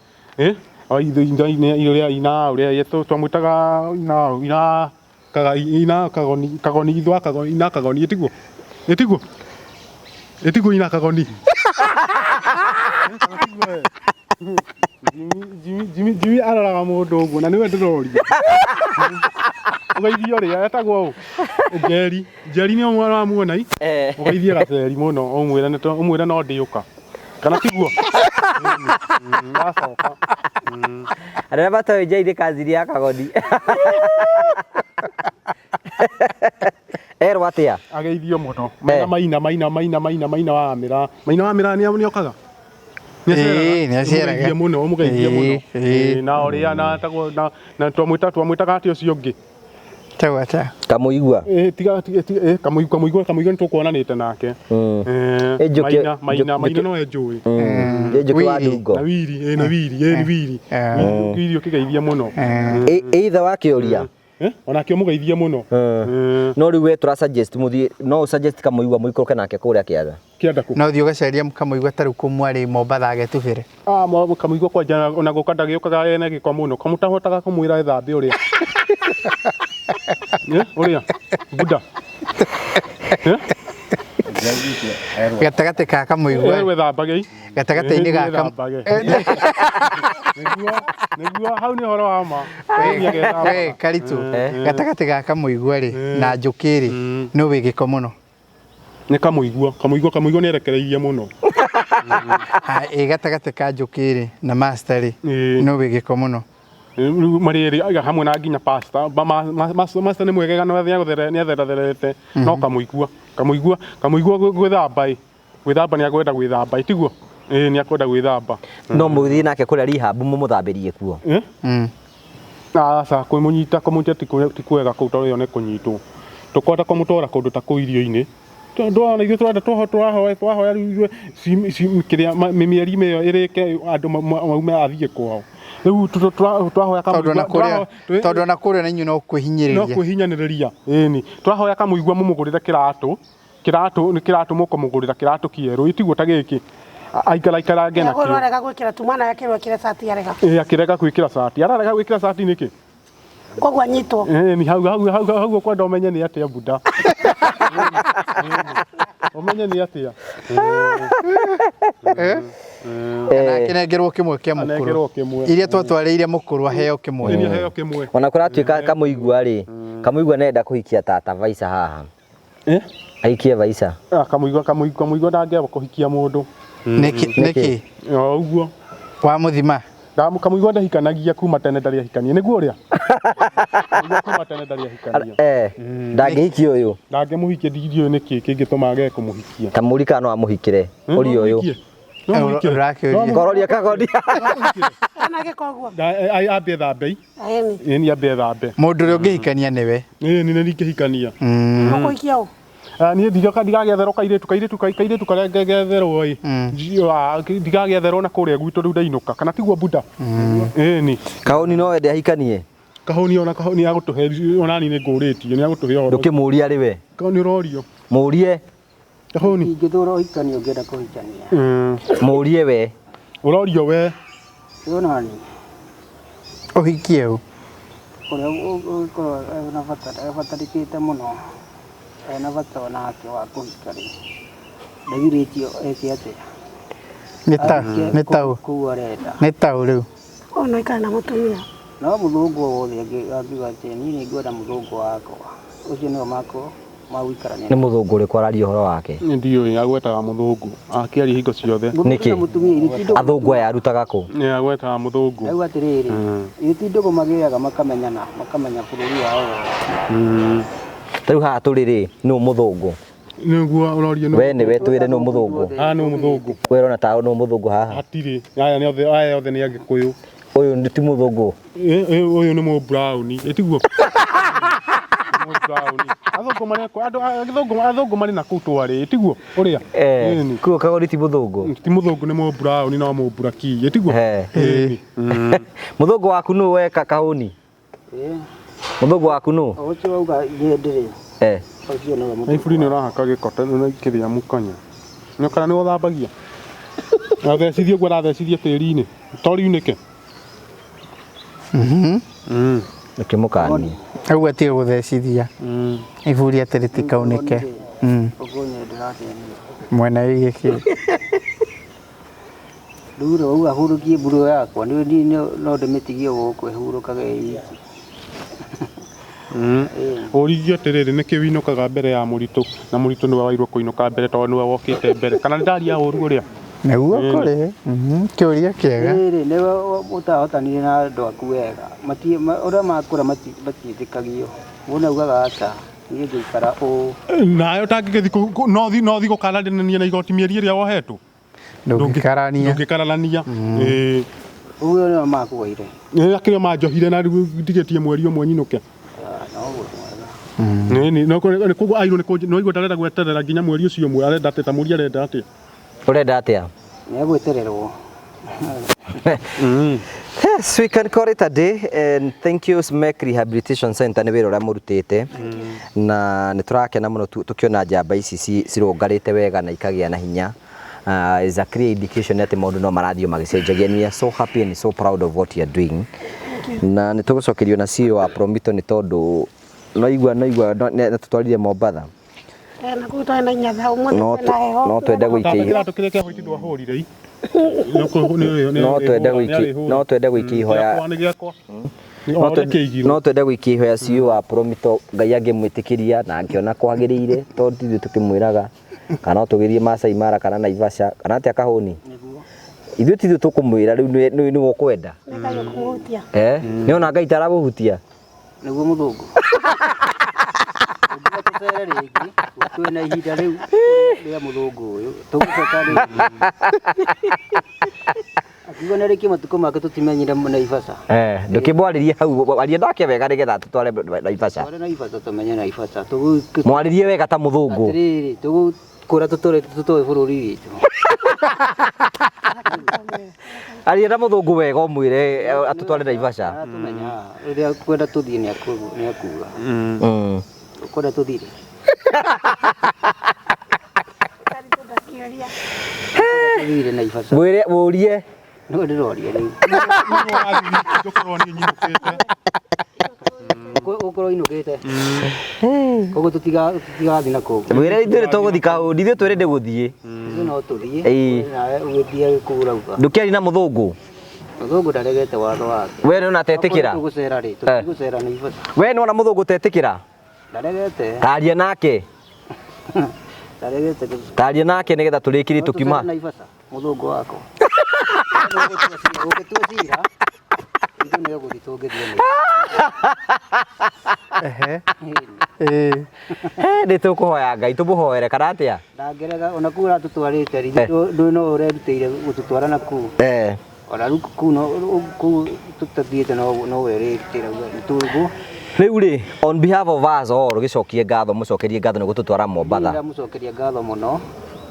S2: Ina ũrĩa twamwĩtaga ina kagoni ithwa ina kagoni ĩtiguo? Ĩtiguo ina kagoni. Jimmy aroraga mũndũ ũguo na nĩwe ndĩroria. Ũgeithio rĩa etagwo Njeri. Njeri nĩ mwana wa muonai. Ũgeithie gaceri mũno ũmwĩre no ndĩũka. Kana tiguo? Ndacoka.
S1: Arĩa batoĩ Njeri kaziri ya kagoni. Erwo atĩa?
S2: Ageithio mũno. Maina wa mĩra. Maina wa mĩra nĩ okaga. Nĩ aceraga mũno ũmũgeithie mũno. Na ũrĩa na twamwĩtaga atĩ ũcio ũngĩ.
S4: Tawata.
S1: Kamũigua.
S2: Kamũigua nĩ tũkuonanĩte nake. Maina no enjũĩ.
S1: Njũkĩ wa Ndungo.
S2: Na Wiri, na Wiri. Wiri ũkĩgeithia mũno.
S1: Either wa kĩũria.
S2: Onake ũmũgeithie mũno.
S1: No rĩu we tũra suggest mũthiĩ no suggest Kamũigua mũikũrũke nake kũrĩa kĩaga.
S2: Kĩanda kũ.
S4: No thiĩ ũgacaria Kamũigua tarĩu kũmwarĩ Mombatha agetubĩre.
S2: Kamũigua kwanja ona gũka ndagĩũkaga ene gĩko mũno. Kamũtahotaga kũmwĩra ethambe ũrĩa. Ũrĩa Buda.
S4: Gatagatĩ ka Kamũigua.
S2: Wewe thambage.
S4: Gatagatĩ-inĩ ga
S2: nĩguo hau nĩ ũhoro wa ma.
S4: Karitũ gatagatĩ ga Kamũigua rĩ na Njũkĩ rĩ no wĩ gĩko mũno.
S2: Nĩ Kamũigua nĩ erekereirie mũno.
S4: Gatagatĩ ka Njũkĩ rĩ na Master rĩ no wĩ gĩko mũno.
S2: Marĩ erĩ hamwe na nginya pastor Master nĩ mwegega nĩ athererete no Kamũigua gwĩthamba nĩ akwenda gwĩthamba ĩtiguo nĩ akwenda gwĩthamba.
S1: No mũthiĩ nake kũrĩa Rihabu mũmũthambĩrie kuo.
S2: Aca kũmũnyita ti kwega kũu tondũ ĩyo nĩ kũnyitwo. Tũkwenda kũmũtwara kũndũ ta kũu irio-inĩ. Ndona ithuĩ twenda twahoya rĩu kĩrĩa mĩeri ĩyo ĩrĩke andũ maume athiĩ kwao. Rĩu twahoya Kamũigua
S4: tondũ ona kũrĩa na inyuĩ no kwĩhinyĩrĩria.
S2: No kwĩhinyanĩrĩria. Ĩni twahoya Kamũigua mũmũgũrĩre kĩratũ mũkũmũgũrĩra kĩratũ kĩerũ ĩtiguo ta gĩkĩ. Aikararange nakĩo.
S5: Agũrwo arega gwĩkĩra tumana yakĩrwo kĩre cati arega.
S2: Akĩrega gwĩkĩra cati. Ararega gwĩkĩra cati nĩkĩ?
S5: Koguo anyitwo.
S2: Ni hau kwenda ũmenye nĩ atĩa Buda. Ũmenye nĩ atĩa.
S4: Akenengerwo kĩmwe kĩa mũkũrũ. Iria twatwarĩire mũkũrũ aheo kĩmwe.
S1: Ona kũratuĩka Kamũigua rĩ, Kamũigua nenda kũhikia tata Vaica haha. Aikie Vaica.
S2: Kamũigua ndangĩaba kũhikia mũndũ.
S4: Nĩkĩ?
S2: Ũguo.
S4: Wa mũthima.
S2: Kamũigua ndahikanagia kuma tene ndarĩ ahikania nĩguo ũrĩa. Kuma tene ndarĩ ahikania.
S1: Ndangĩhikia ũyũ.
S2: Ndangĩmũhikia ndigirio nĩkĩ kĩngĩtũma age kũmũhikia.
S1: Kamũrika no amũhikire ũrĩa ũyũ. Ngororia kagodi.
S5: Ana gĩkoguo.
S2: Ambe thambe.
S5: Ĩni.
S2: Ni ambe thambe.
S4: Mũndũ ũrĩa ũngĩhikania nĩwe.
S2: Ni nĩngĩhikania.
S5: Ũkũikia ũ?
S2: Niĩ ndigagĩetherwo kairĩtu karĩa ngetherwo ĩ. Ndigagĩetherwo na kũrĩa gwitũ rĩu ndainũka. Kana tiguo Buda? Ĩni.
S1: Kaoni no wende ahikanie.
S2: Kahoni ona kahoni ya gũtũhe ona ni ngũrĩtio ni ya gũtũhe oro.
S1: Ndũkĩmũria rĩ we.
S2: Kahoni ũrorio.
S1: Mũrie.
S2: Kahoni.
S3: Ingĩthũra ũhikania ũngĩenda kũhikania.
S1: Mũrie we.
S2: Ũrorio we.
S3: Yona ni.
S4: Ũhikie ũ?
S3: Ũrĩa ũkorwo na batarĩkĩte mũno. Ena bata onake wa kũhika rĩ. Ndagirĩtio eke atĩa?
S4: Nĩ taũ.
S3: Kũu arenda.
S4: Nĩ taũ rĩu.
S5: Ona ikara na mũtumia.
S3: No mũthũngũ wothe angĩuga atĩ niĩ nĩngwenda mũthũngũ wakwa. Ũcio nĩo makwa magũikarania.
S1: Nĩ mũthũngũ ũrĩkũ araria ũhoro wake?
S2: Ndiũĩ agwetaga mũthũngũ. Akĩaria hingo ciothe.
S1: Nĩkĩ? Athũngũ aya arutaga kũ?
S2: Nĩ agwetaga mũthũngũ.
S3: Rĩu atĩrĩrĩ, itindũgũ magĩaga makamenya bũrũri wao.
S1: Rĩu haha tũrĩ rĩ, nũ mũthũngũ?
S2: Nĩguo ũrorio nĩ.
S1: We nĩwe twĩre nũ mũthũngũ?
S2: Nĩ mũthũngũ.
S1: We ũrona ta nũ mũthũngũ haha?
S2: Hatirĩ. Aya othe nĩ Agĩkũyũ.
S1: Ũyũ nĩ ti mũthũngũ.
S2: Ũyũ nĩ Mũburaũni. Ĩtiguo. Mũburaũni. Athũngũ marĩ na kũu twarĩ. Ĩtiguo ũrĩa.
S1: Kuo Kagodi ti mũthũngũ.
S2: Ti mũthũngũ nĩ Mũburaũni no Mũburaki. Ĩtiguo.
S1: Mũthũngũ waku nũ we Kahũni? Mũthũngũ waku nũ?
S3: Ũcio wauga ndĩrĩ. Ũcio nĩwe mũthũngũ.
S2: Iburi nĩ ũrahaka gĩko na kĩrĩa mũkonya. Nĩ kana nĩ ũthambagia. Athecithio gwa athecithia tĩri-inĩ. Toriunĩke.
S1: Nĩkĩmũkani.
S4: Ũguo atige gũthecithia. Iburi atĩrĩ ti kaunĩke. Mwena wĩgĩkĩ.
S3: Rĩu rĩ wauga hurũkie mburo yakwa no ndĩmĩtigie gũkũ ĩhurũkage iki.
S2: Ũrigio atĩrĩrĩ nĩkĩ wĩinũkaga mbere ya mũritũ na mũritũ nĩwe wairwo kũinũka mbere tondũ nĩwe wokĩte mbere kana ndaria ũru ũrĩa
S4: nĩguo kũrĩ kĩũria kĩega
S3: rĩrĩ nĩwe ũtahotanire na andũ aku wega ũrĩa makũra matiĩtĩkagio wona ugaga aca niĩ ngĩikara ũũ
S2: nayo ũtangĩgĩthi no thi gũkaranĩria na igoti mĩeri ĩrĩa wohetwo ndũngĩkararania
S3: ũguo nĩo makũgũire
S2: akĩrĩa manjohire na rĩu ndigĩtie mweri ũmwe nyinũke nĩ koguo airwo no igua ndarenda gweterera nginya mweri ũcio ũmwe arenda atĩ ta mũri arenda atĩa
S1: ũrenda atĩa
S3: nĩegwetererwo
S1: Yes, we can call it a day and thank you SMEC Rehabilitation Center nĩ wĩra ũrĩa mũrutĩte na nĩ tũrakena mũno tũkĩona njamba ici cirũngarĩte wega na ikagĩa na hinya is a clear indication atĩ maũndũ no marathiĩ magĩcenjagia and we are so happy and so proud of what you are doing na nĩ tũgũcokerio na CEO wa Promito nĩ tondũ no igua na tutwarire Mombatha
S5: na kutoa na nyatha umwe na heho
S1: no twende gũikia
S2: tũkĩreke hũitithwa hũrire
S1: no twende gũikia ihoya no twende gũikia ihoya CEO wa Promito Ngai angĩmwĩtĩkĩria na angĩona kwagĩrĩire tondũ ithuĩ tũkĩmwĩraga kana tũgĩrie Masai Mara kana Naivasha kana atĩa Kahũni ithuĩ tithuĩ tũkũmwĩra rĩu nĩ ũkwenda nĩ ona Ngai taragũhutia
S3: nĩguo mũthũngũ tũcere rĩngĩ twĩna ihinda rĩu rĩa mũthũngũ ũyũ tũgũcoka rĩngĩ akiuga nĩ rĩkĩ matukũ make tũtimenyire Naivasha
S1: ndũkĩmwarĩrie hau aria ndake wega nĩgetha tũtware Naivasha
S3: tũmenye Naivasha
S1: mwarĩrie wega ta mũthũngũ
S3: atĩrĩrĩ tũgũkũra tũtũre bũrũri witũ
S1: aria na mũthũngũ wega ũmwĩre atũtware Naivasha
S3: tũmenya rĩrĩa kwenda tũthiĩ nĩ akuga kwenda tũthiĩ tũthiĩ Naivasha
S1: mũrie
S3: no ndĩroria rĩu ũkorwo inũkĩte koguo tũtigathiĩ na kũu
S1: mwĩre ithuĩ tũgũthiĩ Kahũni ithuĩ twĩrĩndĩ gũthiĩ
S3: no tũthiĩ nawe ũgĩthiĩ kũu rauga
S1: ndũkĩaria na mũthũngũ
S3: mũthũngũ ndaregete watho wake
S1: we nĩona tetĩkĩra
S3: tũgũcera rĩ tũtigũcera Naivasha
S1: we nĩona mũthũngũ tetĩkĩra
S3: ndaregete
S1: taria nake
S3: ndaregete
S1: taria nake nĩgetha tũrĩkĩrie tũkiuma
S3: Naivasha mũthũngũ wako ũgĩtua cira Ndio gũthitũngĩthio
S1: nĩ tũkũhoya Ngai tũmũhoere kana atĩa
S3: ndangerega ona kura tutwarĩte ndũ no ũrerutĩire gũtũtwara na kuu ona rĩu kuu tũtathiĩte no werĩtĩra tũguo
S1: rĩu rĩ on behalf of us all gĩcokie ngatho mũcokerie ngatho nĩ gũtũtwara Mombatha
S3: mũcokeria ngatho mũno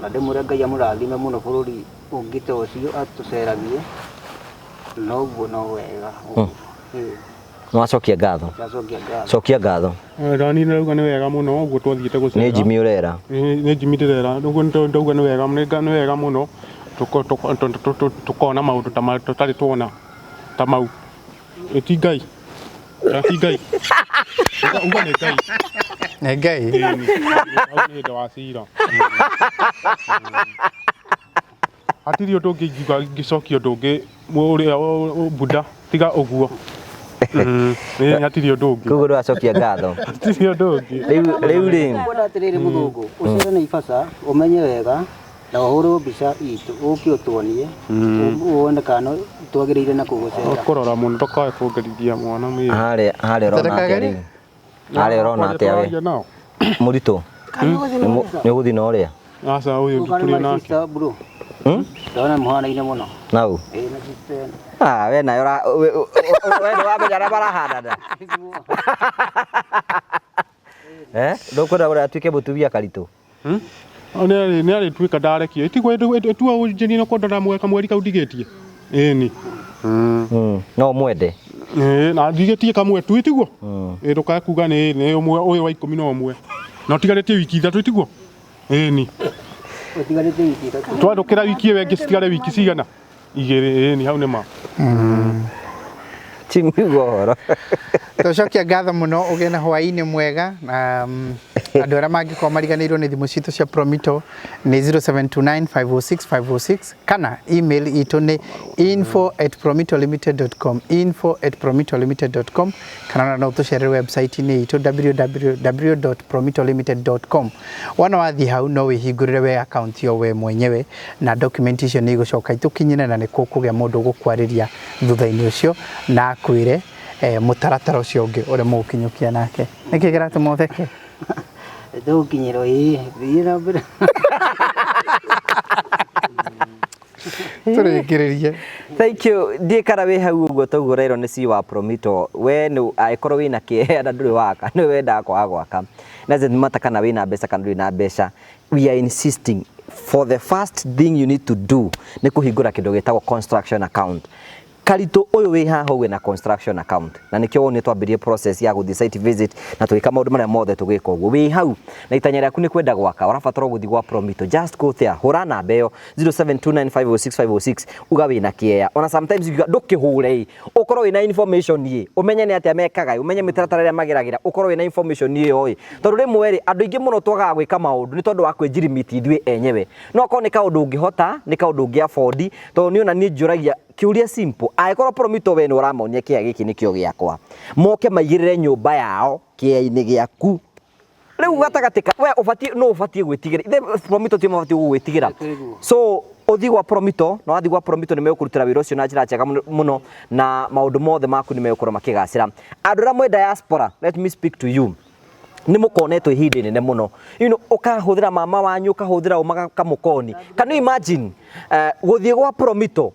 S3: na ndĩmũre Ngai amũrathime mũno bũrũri ũngĩ ta ũcio atũceragie noguo no wega
S1: Mwacokia ngatho cokia ngatho
S2: Rani ndauga nĩ wega mũno ũguo twathiĩte gũcera
S1: nĩ Jimmy ũrera
S2: nĩ Jimmy ndĩrera ũguo ndauga nĩ wega mũno tukona maũndũ ta tũtarĩ tuona ta mau ti Ngai uga nĩ Ngai
S4: nĩ Ngai
S2: nĩ ndo wa cira hatirĩ ũndũ ũngĩ ingiuga ngĩcokia ũndũ ũngĩ ũrĩa Buddha tiga ũguo hatirĩ ũndũ ũngĩ
S1: koguo ndwacokia ngatho
S2: hatirĩ ũndũ ũngĩ
S1: rĩu rĩ
S3: kwenda atĩrĩrĩ mũthũngũ ũcere na Ibasa ũmenye wega na ũhũrwo mbica itũ ũke ũtuonie wone kana twagĩrĩire na kũgũcera
S2: kũrora mũno ndũkae kuongerithia mwana mĩĩrĩ
S1: harĩa ũrona atĩa rĩu harĩa ũrona atĩa we mũritũ nĩ ũgũthiĩ na ũrĩa
S2: aca ũyũ tũrĩ nake
S3: ndona mũhanaine mũno
S1: nau
S3: na sister
S1: we nayo we nĩ wamenya arĩa marahanana ndũkwenda kũrĩa atuĩke mũtumia karitũ
S2: nĩ arĩtuĩka ndarekio itigwo tua ũnjĩni no kwenda mweka mweri kau ndigĩtie ĩni
S1: no mwende
S2: na ndigĩtie kamwe tu itigwo ndũkae kuga nĩ ũmwe ũyũ wa 11 na ũtigarĩtie wiki ithatũ itigwo ĩni
S3: ũtigarĩtie wiki ithatũ
S2: twandũkĩra wiki ĩyo ĩngĩ citigare wiki cigana igĩrĩ ĩni hau nĩ ma
S1: Chimigo horo
S4: Tũcokia ngatho mũno ũgĩe na hwaĩ-inĩ mwega na andũ arĩa mangĩkorwo mariganĩirwo nĩ thimũ citũ cia Promito nĩ 0729506506 kana email itũ nĩ info@promitolimited.com kana no tũcerere website-inĩ itũ www.promitolimited.com wana wathiĩ hau no wĩhingũrĩre we account yo we mwenyewe na document icio nĩ igũcoka itũkinyĩre na nĩ kũgĩa mũndũ ũgũkwarĩria thutha-inĩ ũcio na akwĩre mũtaratara ũcio ũngĩ ũrĩa mũgũkinyũkia nake nĩkĩ kĩratũma ũtheke
S3: ndũkinyĩrwo thiĩ na mbere
S4: tũrĩkĩrĩrie
S1: thank you ndiĩ kana wĩ hau ũguo tũguũrĩirwo nĩ CEO wa Promito we nĩ angĩkorwo wĩna kĩeha na ndũrĩ waka nĩ wendaga kwaga gwaka na doesn't matter kana wĩna mbeca kana ndũrĩ na mbeca we are insisting for the first thing you need to do nĩ kũhingũra kĩndũ gĩtagwo construction account Karito ũyũ wĩ haha ũgwe na construction account na nĩkĩo wone twambĩrie process ya gũthiĩ site visit na twĩka maũndũ marĩa mothe tũgĩka ũguo wĩ hau na itanya rĩaku nĩ kwenda gwaka ũrabatara gũthiĩ gwa Promito just go there hũra namba ĩyo 0729506506 uga wĩna kĩeya ona sometimes ndũkĩhũre ũkorwo wĩna information yĩ ũmenye nĩ atĩa mekaga ũmenye mĩtaratara ĩrĩa mageragĩra ũkorwo wĩna information ĩyo tondũ rĩmwe rĩ andũ aingĩ mũno twagaga gwĩka maũndũ nĩ tondũ wa kwĩnjirimiti ithuĩ enyewe no okorwo nĩ kaũndũ ũngĩhota nĩ kaũndũ ũngĩ afford tondũ nĩ ona niĩ njũragia kiuria simple angĩkorwo Promito we nĩ ũramonia kĩeya gĩkĩ nĩkĩo gĩakwa moke maigĩrĩre nyũmba yao kĩeya-inĩ gĩaku rĩu gatagatĩ we ũbatiĩ gwĩtigĩra ithe Promito ti mabatiĩ gũgwĩtigĩra so ũthiĩ gwa Promito na wathiĩ gwa Promito nĩ megũkũrutĩra wĩra ũcio na njĩra njega mũno na maũndũ mothe maku nĩ megũkorwo makĩgacĩra andũ arĩa mwĩ diaspora let me speak to you nĩ mũkonetwo ihinda inene mũno ũkahũthĩra mama wanyu ũkahũthĩra ũmaga kamũkoni can you imagine gũthiĩ gwa Promito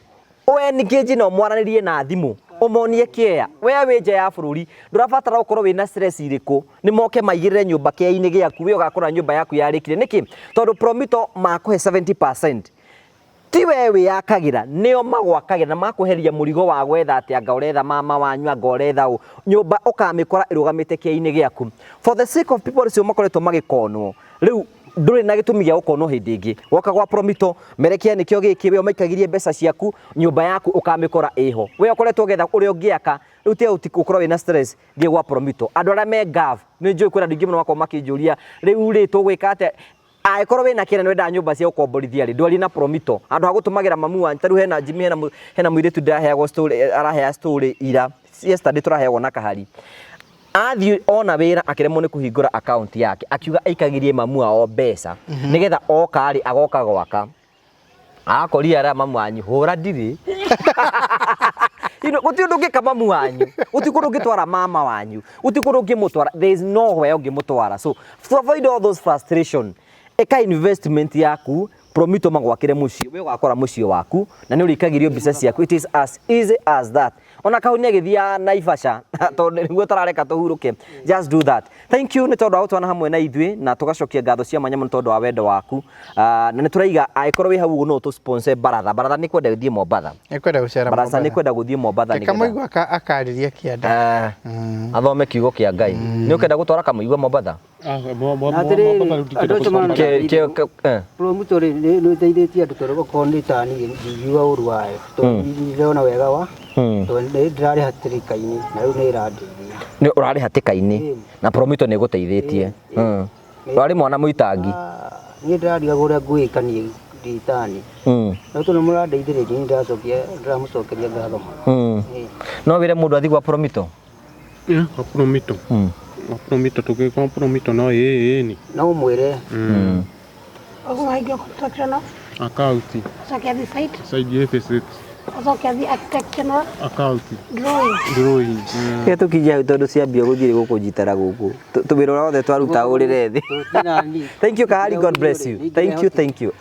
S1: we ningĩ no mwaranĩrie na thimũ ũmonie kĩeya we wĩ nja ya bũrũri ndũrabatara gũkorwo wĩna stress irĩkũ nĩ moke maigĩrĩre nyũmba kĩeya-inĩ gĩaku we ũgakora nyũmba yaku yarĩkire nĩkĩ tondũ Promito makũhe 70% ti we wĩyakagĩra nĩo magwakagĩra na makũheria mũrigo wa gwetha atĩ anga ũretha mama wanyu anga ũretha nyũmba ũkamĩkora ĩrũgamĩte kĩeya-inĩ gĩaku for the sake of people acio makoretwo magĩkonwo rĩu ndũrĩ na gĩtũmi gĩa gũkonwo hĩndĩ ĩngĩ woka gwa Promito merekia nĩkĩo gĩkĩ we ũmaikagirie mbeca ciaku nyũmba yaku ũkamĩkora ĩho we ũkoretwo getha ũrĩa ũngĩaka rĩu tiga ũkorwo wĩna stress thiĩ gwa Promito andũ arĩa me gov nĩ njũĩ kwĩna andũ aingĩ mũno makorwo makĩnjũria rĩu rĩ tũgwĩka atĩa angĩkorwo wĩna kĩeya nĩ wendaga nyũmba cia gũkomborithia rĩ ndwari na Promito andũ ha gũtũmagĩra mamu wanyu tarĩu hena Jimmy hena mũirĩtu ndaheagwo story arahea story ira yesterday tũraheagwo na kahari athiĩ ona wĩra akĩremwo nĩ kũhingũra account yake akiuga aikagirie mamu wao mbeca nĩgetha oka rĩ agoka gwaka akoria ara mamu wanyu hũra ndirĩ Guti undu ngikama mamu wanyu, guti kundu ngitwara mama wanyu, guti kundu ngimutwara. There is nowhere ungimutwara. So to avoid all those frustration, eka investment yaku Promito magwakire mucio, we wakora mucio waku na ni urikagirio mbica ciaku. It is as easy as that. Ona kau ne githia Naivasha tondu niguo tarareka tuhuruke. Just do that. Thank you ni tondu wa gutwana hamwe na ithui na tugacokia ngatho cia manyama ni tondu wa wendo waku. Na ni turaiga aikorwo wi hau no tu sponsor Baratha ni kwenda guthie Mombatha. Ni kwenda gucera Mombatha. Baratha ni kwenda guthie Mombatha ni
S4: Kamuigua akariria kianda.
S1: Athome kiugo kia Ngai. Ni ukenda gutwara Kamuigua Mombatha?
S3: Promito nä teithätie andå tondå okorwo nä tani ngiuga å ru wayo tondå ndĩrona wega wa tondå nä ndĩrarä hatĩrĩka-inĩ na rĩu nä ĩrandeithia.
S1: Nĩ ũrarĩ hatĩka-inĩ na Promito nĩ gũteithĩtie. Warĩ mwana mũitangi.
S3: Niĩ ndĩrarigagwo ũrĩa ngwĩkanie nditani. No tondũ mũrandeithĩrĩria nĩ ndĩramũcokeria ngatho.
S1: No wĩre mũndũ athi gwa Promito?
S2: Promito. Promito tũgĩkwa Promito no ĩĩni.
S3: No mwĩre.
S5: Oguo haingĩ construction
S2: account.
S5: Cokia thi site.
S2: Side FS6.
S5: Cokia thi architectural
S2: account.
S5: Drawing.
S1: Ke tukija tondu ciambia guthire gukujitara guku. Tubiro rothe twaruta urire thi. Thank you Kahari, God bless you. Thank you.